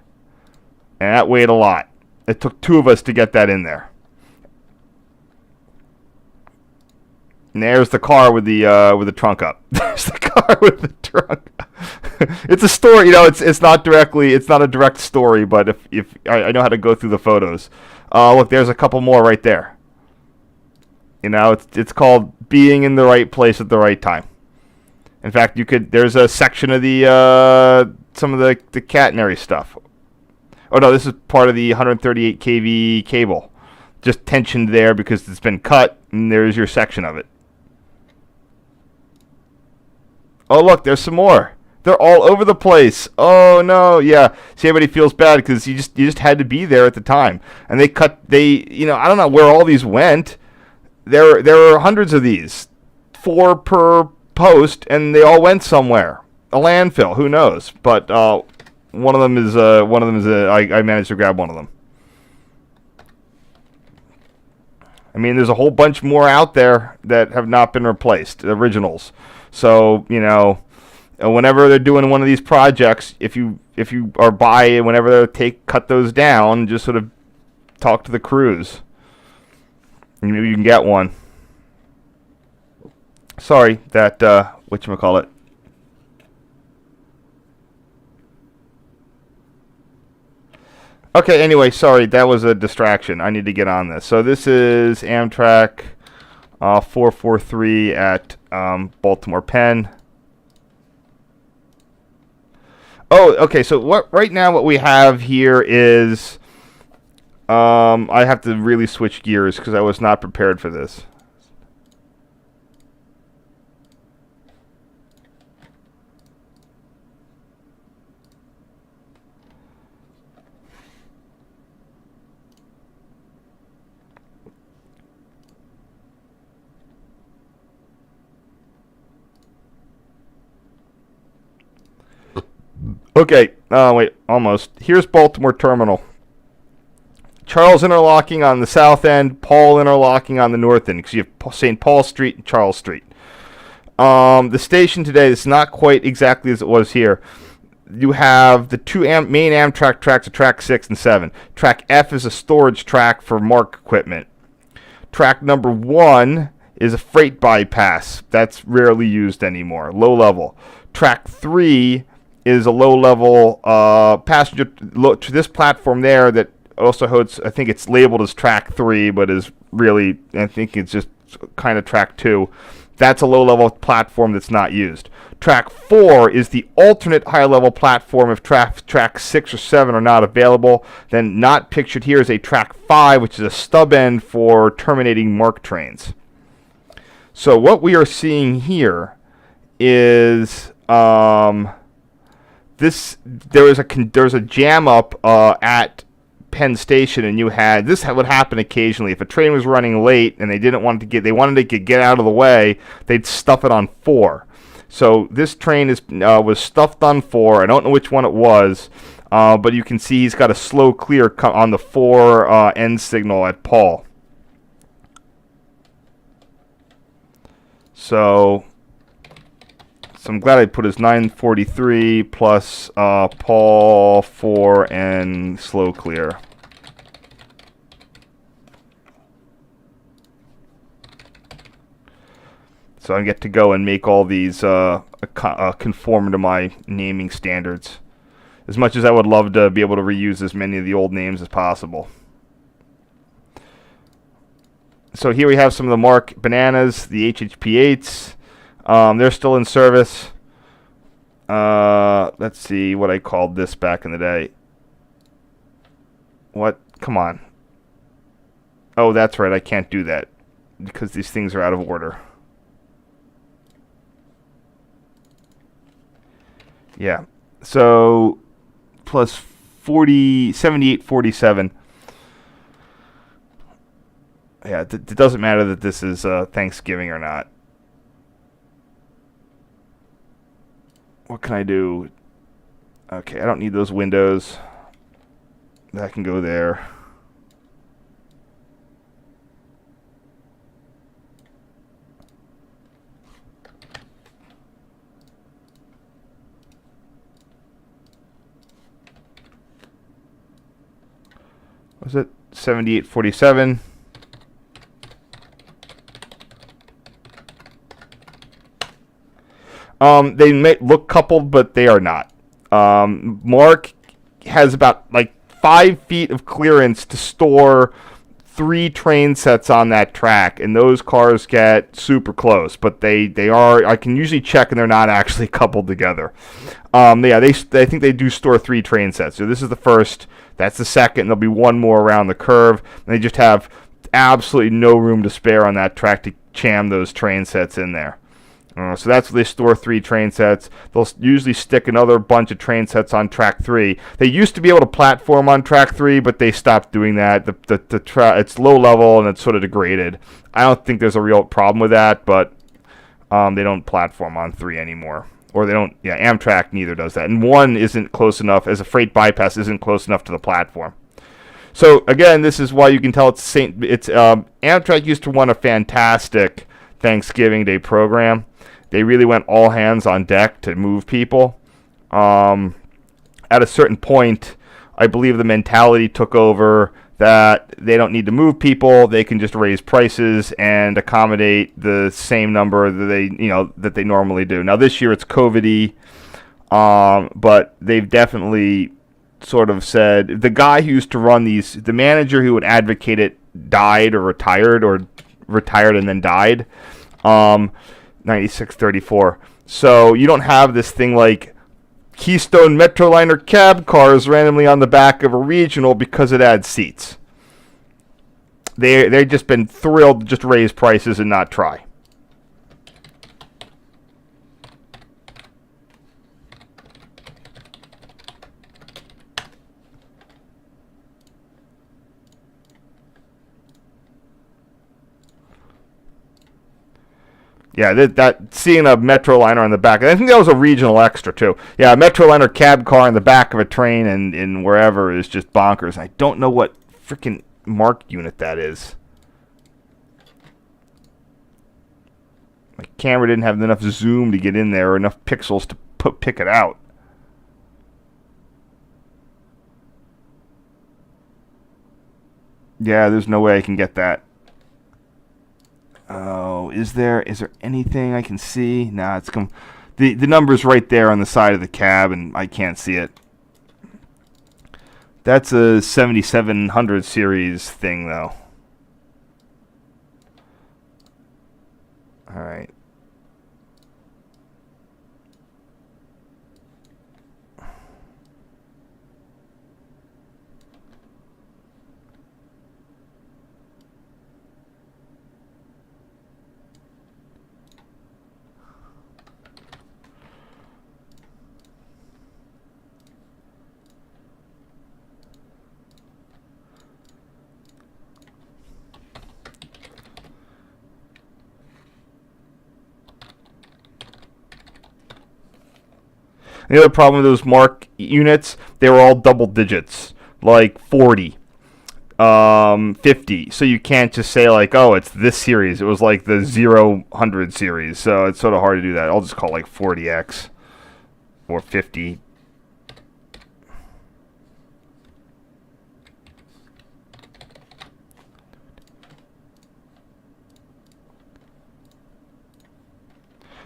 And that weighed a lot. It took two of us to get that in there. And there's the car with the trunk up. There's the car with the trunk. It's a story, it's not a direct story, but if I know how to go through the photos. Look, there's a couple more right there. It's called being in the right place at the right time. In fact, there's a section of some of the catenary stuff. Oh no, this is part of the 138 kV cable. Just tensioned there because it's been cut, and there's your section of it. Oh look, there's some more. They're all over the place. Oh no, yeah. See, everybody feels bad because you just had to be there at the time. And I don't know where all these went. There were hundreds of these. 4 per post, and they all went somewhere. A landfill, who knows? But one of them is I managed to grab one of them. I mean, there's a whole bunch more out there that have not been replaced, originals. So, whenever they're doing one of these projects, if you are by, whenever they cut those down, just sort of talk to the crews. And maybe you can get one. Sorry, that, whatchamacallit. Okay, anyway, sorry, that was a distraction. I need to get on this. So this is Amtrak 443 at Baltimore Penn. Oh, okay, so right now what we have here is, I have to really switch gears because I was not prepared for this. Okay, wait, almost. Here's Baltimore Terminal. Charles interlocking on the south end, Paul interlocking on the north end, because you have St. Paul Street and Charles Street. The station today is not quite exactly as it was here. You have the two main Amtrak tracks, track 6 and 7. Track F is a storage track for MARC equipment. Track number 1 is a freight bypass. That's rarely used anymore, low level. Track 3 is a low-level passenger. This platform there that also holds, I think it's labeled as track 3, but is really, I think it's just kind of track 2. That's a low-level platform that's not used. Track 4 is the alternate high-level platform if track 6 or 7 are not available. Then not pictured here is a track 5, which is a stub end for terminating MARC trains. So what we are seeing here is there's a jam up at Penn Station, and this would happen occasionally. If a train was running late and they wanted to get out of the way, they'd stuff it on 4. So this train was stuffed on 4. I don't know which one it was, but you can see he's got a slow clear on the 4 end signal at Paul. So I'm glad I put his 943 plus Paul 4 and slow clear. So I get to go and make all these conform to my naming standards. As much as I would love to be able to reuse as many of the old names as possible. So here we have some of the Mark Bananas, the HHP8s. They're still in service. Let's see what I called this back in the day. What? Come on. Oh, that's right. I can't do that because these things are out of order. Yeah. So plus 40, 78.47. Yeah, it doesn't matter that this is Thanksgiving or not. What can I do? Okay, I don't need those windows. That can go there. Was it 78.47? They may look coupled, but they are not. Mark has about like 5 feet of clearance to store 3 train sets on that track, and those cars get super close. But they are. I can usually check, and they're not actually coupled together. Yeah, I think they do store 3 train sets. So this is the first. That's the second. And there'll be one more around the curve. And they just have absolutely no room to spare on that track to jam those train sets in there. So that's where they store 3 train sets. They'll usually stick another bunch of train sets on track 3. They used to be able to platform on track 3, but they stopped doing that. It's low level and it's sort of degraded. I don't think there's a real problem with that, but they don't platform on 3 anymore. Or they don't, yeah, Amtrak neither does that. And 1 isn't close enough, as a freight bypass, isn't close enough to the platform. So again, this is why you can tell Amtrak used to run a fantastic Thanksgiving Day program. They really went all hands on deck to move people. At a certain point, I believe the mentality took over that they don't need to move people. They can just raise prices and accommodate the same number that they normally do. Now this year it's COVID-y, but they've definitely sort of said the guy who used to run these, the manager who would advocate it, died or retired and then died. 9634. So you don't have this thing like Keystone Metroliner cab cars randomly on the back of a regional because it adds seats. They've just been thrilled to just raise prices and not try. Yeah, that seeing a Metroliner on the back. I think that was a regional extra too. Yeah, a Metroliner cab car on the back of a train in wherever is just bonkers. I don't know what freaking mark unit that is. My camera didn't have enough zoom to get in there or enough pixels to pick it out. Yeah, there's no way I can get that. Oh, is there anything I can see? Nah, it's the number's right there on the side of the cab, and I can't see it. That's a 7700 series thing, though. All right. The other problem with those mark units, they were all double digits, like 40. 50. So you can't just say like, oh, it's this series. It was like the 0-100 series. So it's sort of hard to do that. I'll just call it like 40X or 50.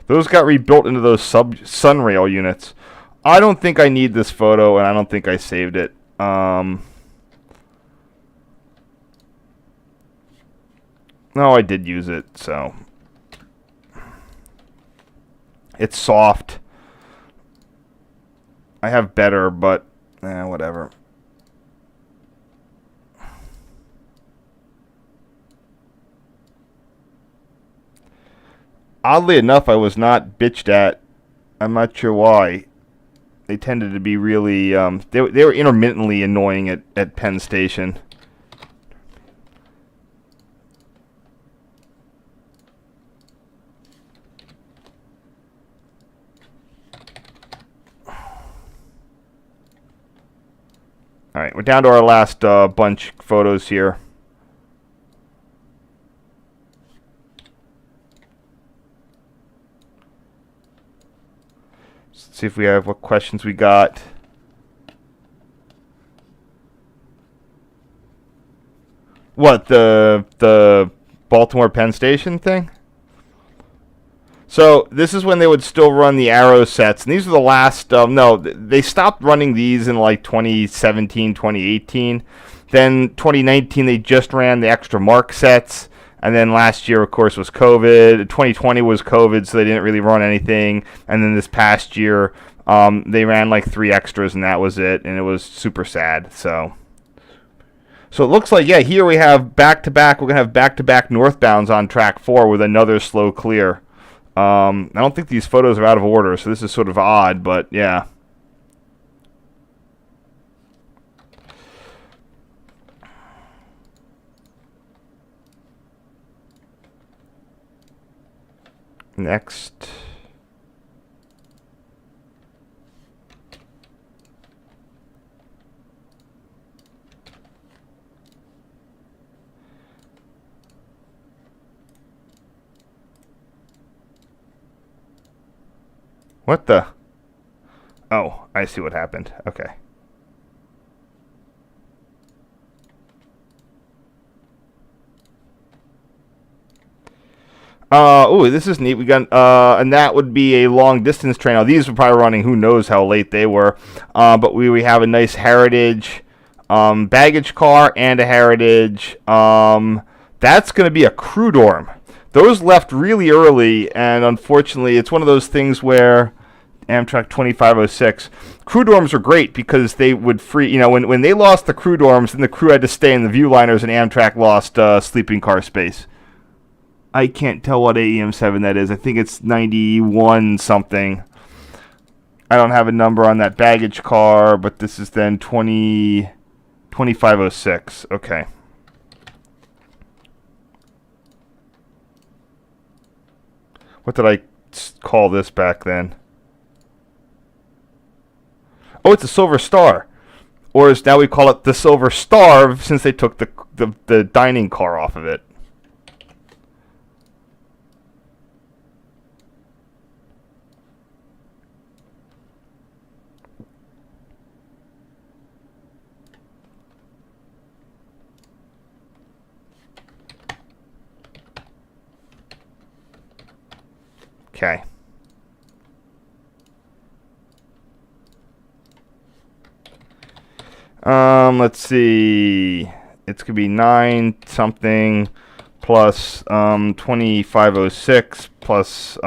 Those got rebuilt into those sunrail units. I don't think I need this photo, and I don't think I saved it. No, I did use it, so. It's soft. I have better, but whatever. Oddly enough, I was not bitched at. I'm not sure why. They tended to be really, they were intermittently annoying at Penn Station. All right, we're down to our last bunch photos here. Let's see if we have what questions we got. What, the Baltimore Penn Station thing? So this is when they would still run the Arrow sets, and these are the last. No, they stopped running these in like 2017, 2018. Then 2019 they just ran the extra mark sets, and then last year, of course, was COVID. 2020 was COVID, so they didn't really run anything. And then this past year, they ran like 3 extras, and that was it, and it was super sad. So it looks like, yeah, here we have back-to-back. We're going to have back-to-back northbounds on track 4 with another slow clear. I don't think these photos are out of order, so this is sort of odd, but yeah. Next. What the? Oh, I see what happened. Okay. Ooh, this is neat. We got, and that would be a long distance train. Now, these were probably running, who knows how late they were. But we have a nice Heritage baggage car and a Heritage. That's going to be a crew dorm. Those left really early, and unfortunately, it's one of those things where Amtrak 2506. Crew dorms are great because they would free, when they lost the crew dorms, then the crew had to stay in the Viewliners, and Amtrak lost sleeping car space. I can't tell what AEM7 that is. I think it's 91 something. I don't have a number on that baggage car, but this is then 2506. Okay. What did I call this back then? Oh, it's a Silver Star. Or as now we call it the Silver Star since they took the dining car off of it. Okay. Let's see. It's gonna be 9 something plus 2506 plus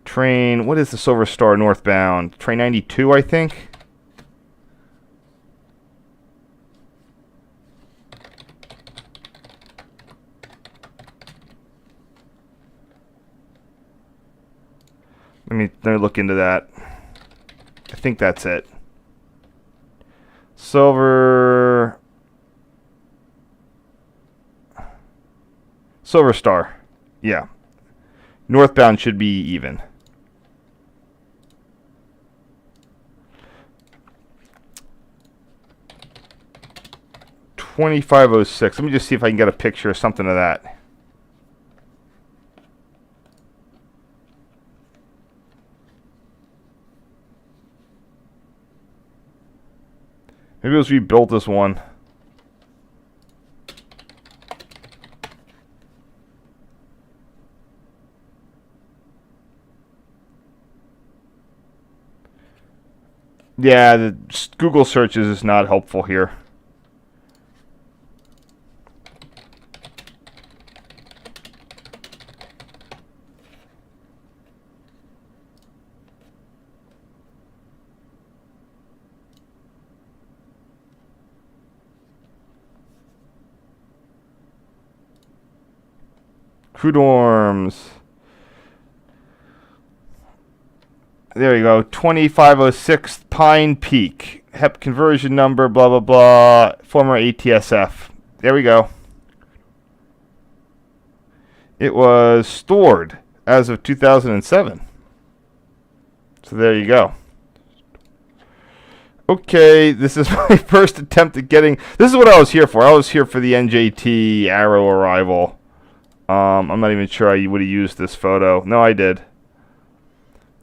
train. What is the Silver Star northbound? Train 92, I think. Let me look into that. I think that's it. Silver Star. Yeah. Northbound should be even. 2506. Let me just see if I can get a picture or something of that. Maybe it was rebuilt this one. Yeah, the Google searches is not helpful here. Crew dorms. There you go. 2506 Pine Peak. HEP conversion number, blah, blah, blah. Former ATSF. There we go. It was stored as of 2007. So there you go. Okay, this is my first attempt at getting... This is what I was here for. I was here for the NJT Arrow arrival. I'm not even sure I would have used this photo. No, I did.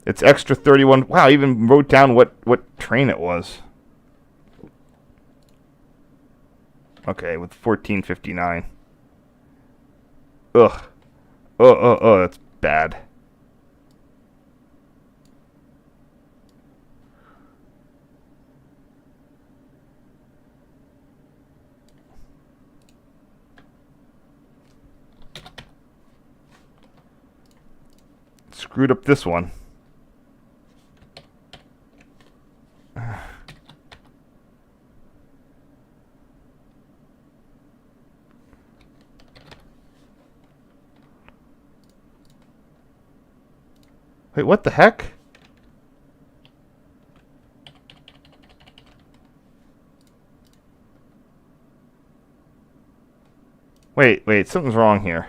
It's extra 31. Wow, I even wrote down what train it was. Okay, with 1459. Ugh. Oh, that's bad. Screwed up this one. Wait, what the heck? Wait, something's wrong here.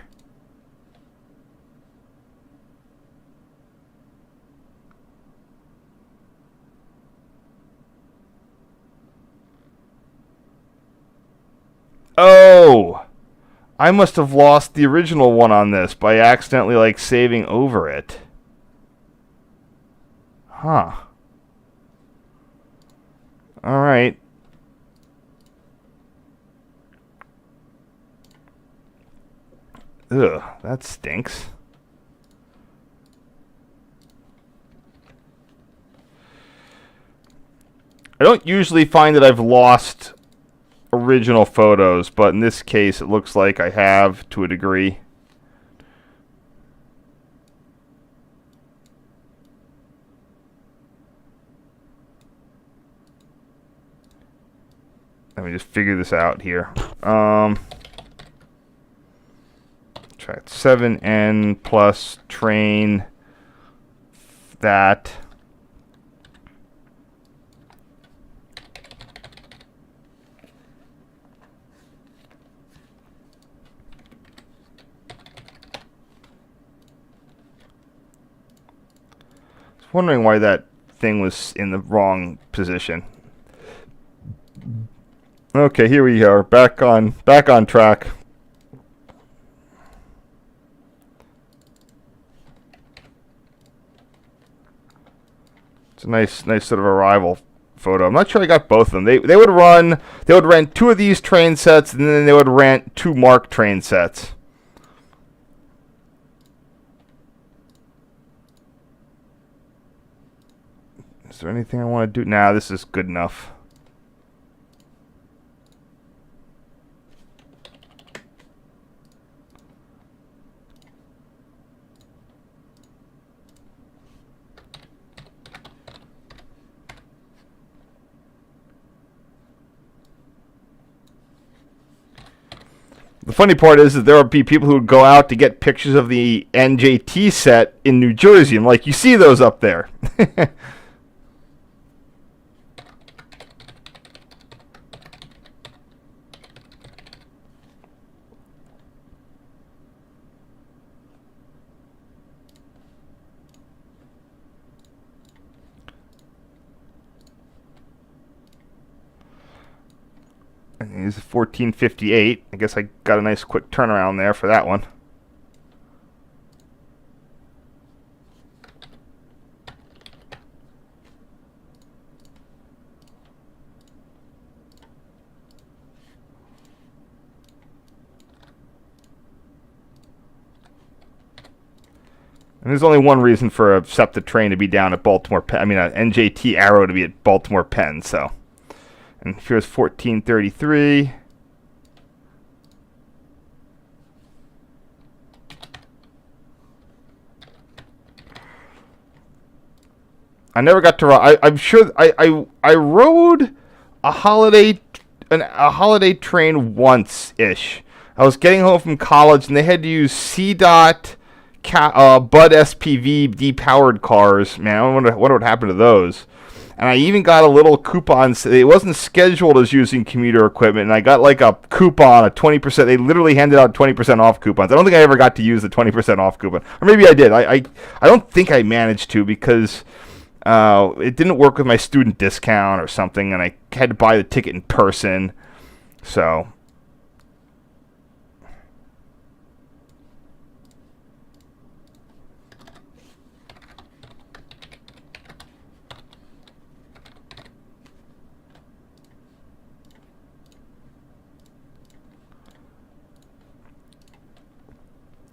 Oh! I must have lost the original one on this by accidentally, like, saving over it. Huh. Alright. Ugh, that stinks. I don't usually find that I've lost original photos, but in this case it looks like I have to a degree. Let me just figure this out here. Track 7N plus train that. I was wondering why that thing was in the wrong position. Okay, here we are, back on track. It's a nice sort of arrival photo. I'm not sure I got both of them. They would rent 2 of these train sets, and then they would rent 2 MARC train sets. Is there anything I want to do? Nah, this is good enough. The funny part is that there will be people who would go out to get pictures of the NJT set in New Jersey. I'm like, you see those up there. He's 1458. I guess I got a nice quick turnaround there for that one. And there's only one reason for a SEPTA train to be down at Baltimore Penn. I mean, an NJT Arrow to be at Baltimore Penn. So, and here's 1433. I never got to ride. I'm sure I rode a holiday train once ish. I was getting home from college and they had to use CDOT. Bud SPV depowered cars. Man, I wonder what happened to those. And I even got a little coupon. It wasn't scheduled as using commuter equipment, and I got like a coupon, a 20%. They literally handed out 20% off coupons. I don't think I ever got to use the 20% off coupon, or maybe I did. I don't think I managed to because it didn't work with my student discount or something, and I had to buy the ticket in person. So.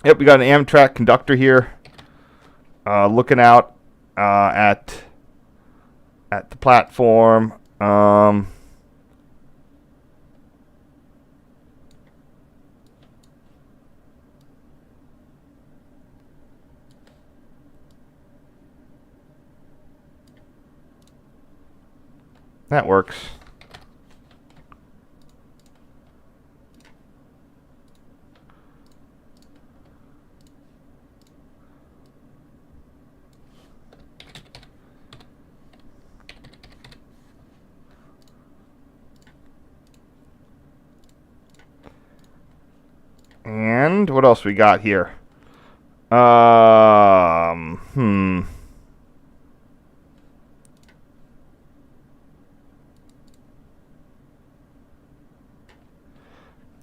Yep, we got an Amtrak conductor here, looking out at the platform. That works. And what else we got here?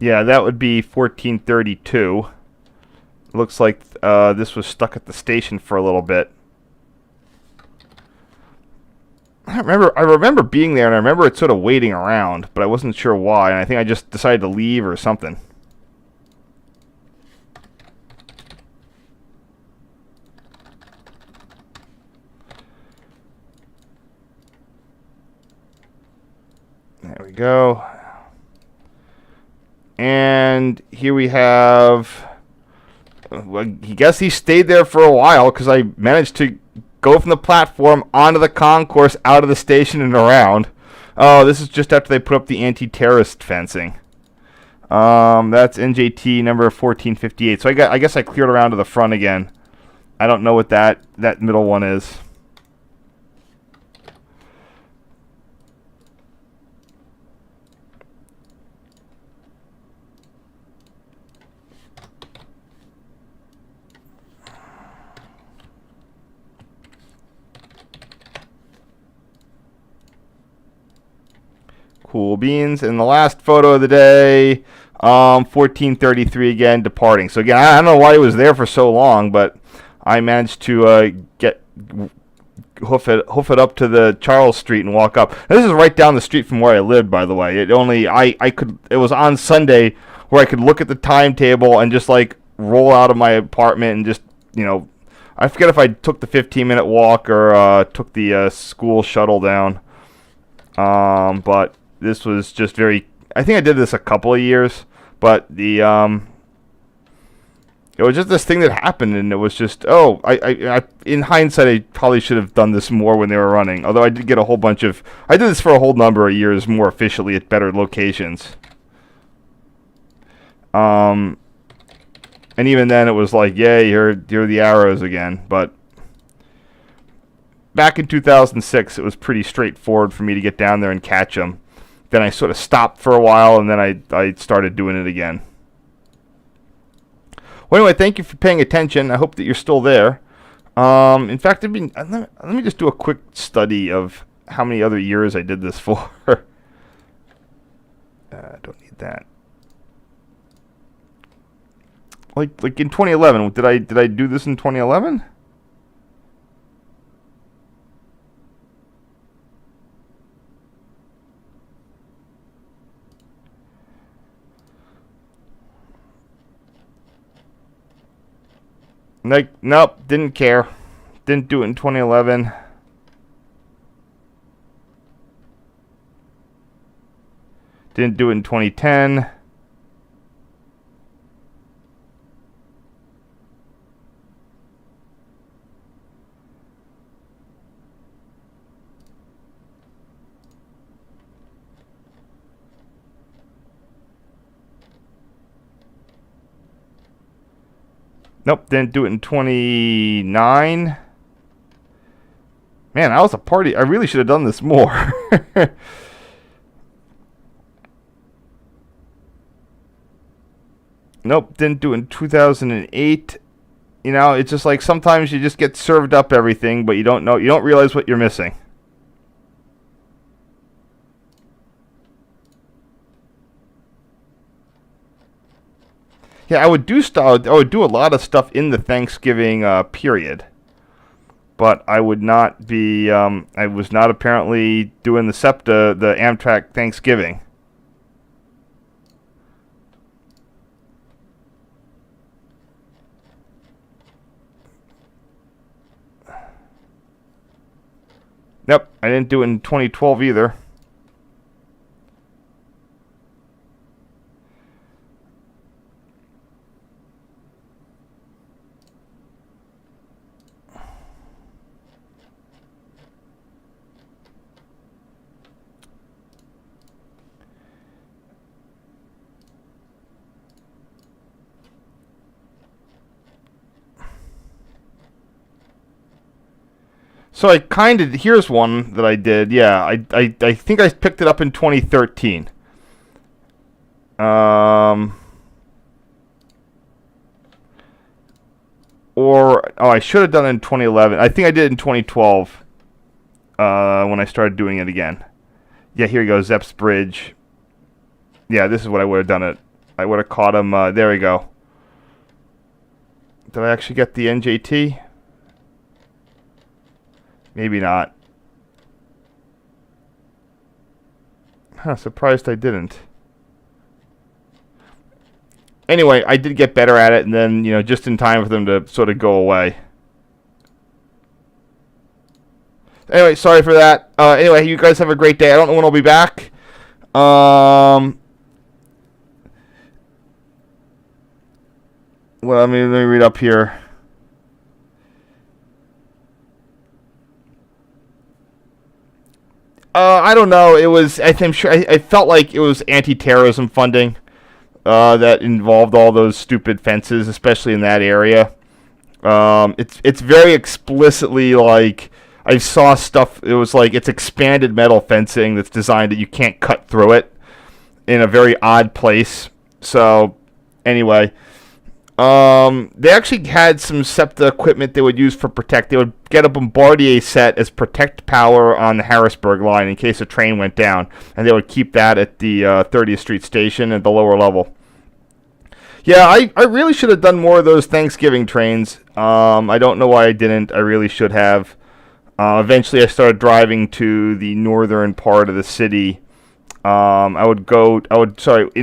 Yeah, that would be 1432. Looks like this was stuck at the station for a little bit. I remember being there, and I remember it sort of waiting around, but I wasn't sure why, and I think I just decided to leave or something. There we go. And here we have, well, I guess he stayed there for a while because I managed to go from the platform onto the concourse, out of the station, and around. Oh, this is just after they put up the anti-terrorist fencing. That's NJT number 1458. So I guess I cleared around to the front again. I don't know what that middle one is. Cool beans. And the last photo of the day, 1433 again, departing. So again, I don't know why it was there for so long, but I managed to hoof it up to the Charles Street and walk up. Now, this is right down the street from where I lived, by the way. It was on Sunday where I could look at the timetable and just like roll out of my apartment and just, I forget if I took the 15-minute walk or took the school shuttle down. But this was just very, I think I did this a couple of years, but it was just this thing that happened, and it was just, I in hindsight, I probably should have done this more when they were running, although I did get a whole bunch of, I did this for a whole number of years more efficiently at better locations. And even then it was like, yay, here are the arrows again, but back in 2006, it was pretty straightforward for me to get down there and catch them. Then I sort of stopped for a while, and then I started doing it again. Well, anyway, thank you for paying attention. I hope that you're still there. In fact, let me just do a quick study of how many other years I did this for. Don't need that. Like in 2011, did I do this in 2011? Like, nope, didn't care. Didn't do it in 2011. Didn't do it in 2010. Nope, didn't do it in 29. Man, I was a party. I really should have done this more. Nope, didn't do it in 2008. You know, it's just like sometimes you just get served up everything, but you don't realize what you're missing. Yeah, I would do a lot of stuff in the Thanksgiving period, but I would not be. I was not apparently doing the SEPTA, the Amtrak Thanksgiving. Nope, I didn't do it in 2012 either. So I kind of, here's one that I did. Yeah, I think I picked it up in 2013. I should have done it in 2011. I think I did it in 2012 when I started doing it again. Yeah, here we go, Zepp's Bridge. Yeah, this is what I would have done it. I would have caught him. There we go. Did I actually get the NJT? Maybe not. Huh, surprised I didn't. Anyway, I did get better at it, and then, just in time for them to sort of go away. Anyway, sorry for that. Anyway, you guys have a great day. I don't know when I'll be back. Well, let me read up here. I don't know. It was. I'm sure. I felt like it was anti-terrorism funding that involved all those stupid fences, especially in that area. It's very explicitly like I saw stuff. It was like it's expanded metal fencing that's designed that you can't cut through it in a very odd place. So anyway. They actually had some SEPTA equipment they would use for protect. They would get a Bombardier set as protect power on the Harrisburg line in case a train went down, and they would keep that at the 30th Street station at the lower level. Yeah, I really should have done more of those Thanksgiving trains. I don't know why I didn't. I really should have. Eventually, I started driving to the northern part of the city. In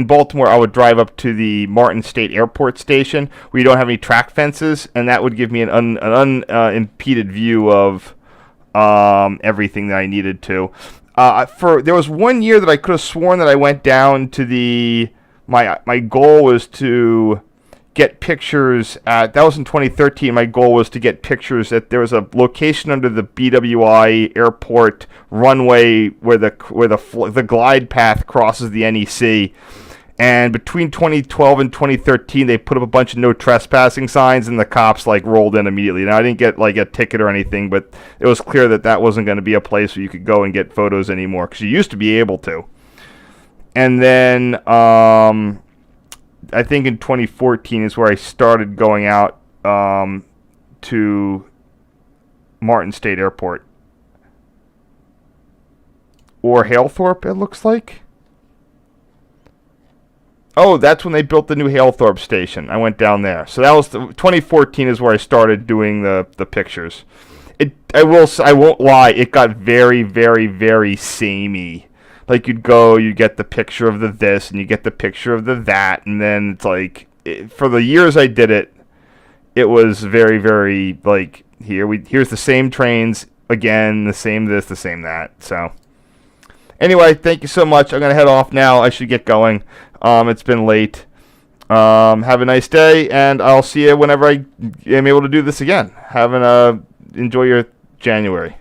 Baltimore, I would drive up to the Martin State Airport Station where you don't have any track fences, and that would give me an unimpeded view of everything that I needed to. There was 1 year that I could have sworn that I went down to my goal was to get pictures that was in 2013. My goal was to get pictures that there was a location under the BWI airport runway where the glide path crosses the NEC, and between 2012 and 2013 they put up a bunch of no trespassing signs, and the cops rolled in immediately. Now I didn't get a ticket or anything, but it was clear that wasn't going to be a place where you could go and get photos anymore, because you used to be able to. And then I think in 2014 is where I started going out to Martin State Airport. Or Halethorpe, it looks like. Oh, that's when they built the new Halethorpe station. I went down there. So that was 2014 is where I started doing the pictures. I won't lie, it got very, very, very samey. Like you'd get the picture of the this, and you get the picture of the that, and then it's like for the years I did it, it was very, very like here's the same trains again, the same this, the same that. So anyway, thank you so much. I'm gonna head off now. I should get going. It's been late. Have a nice day, and I'll see you whenever I am able to do this again. Enjoy your January.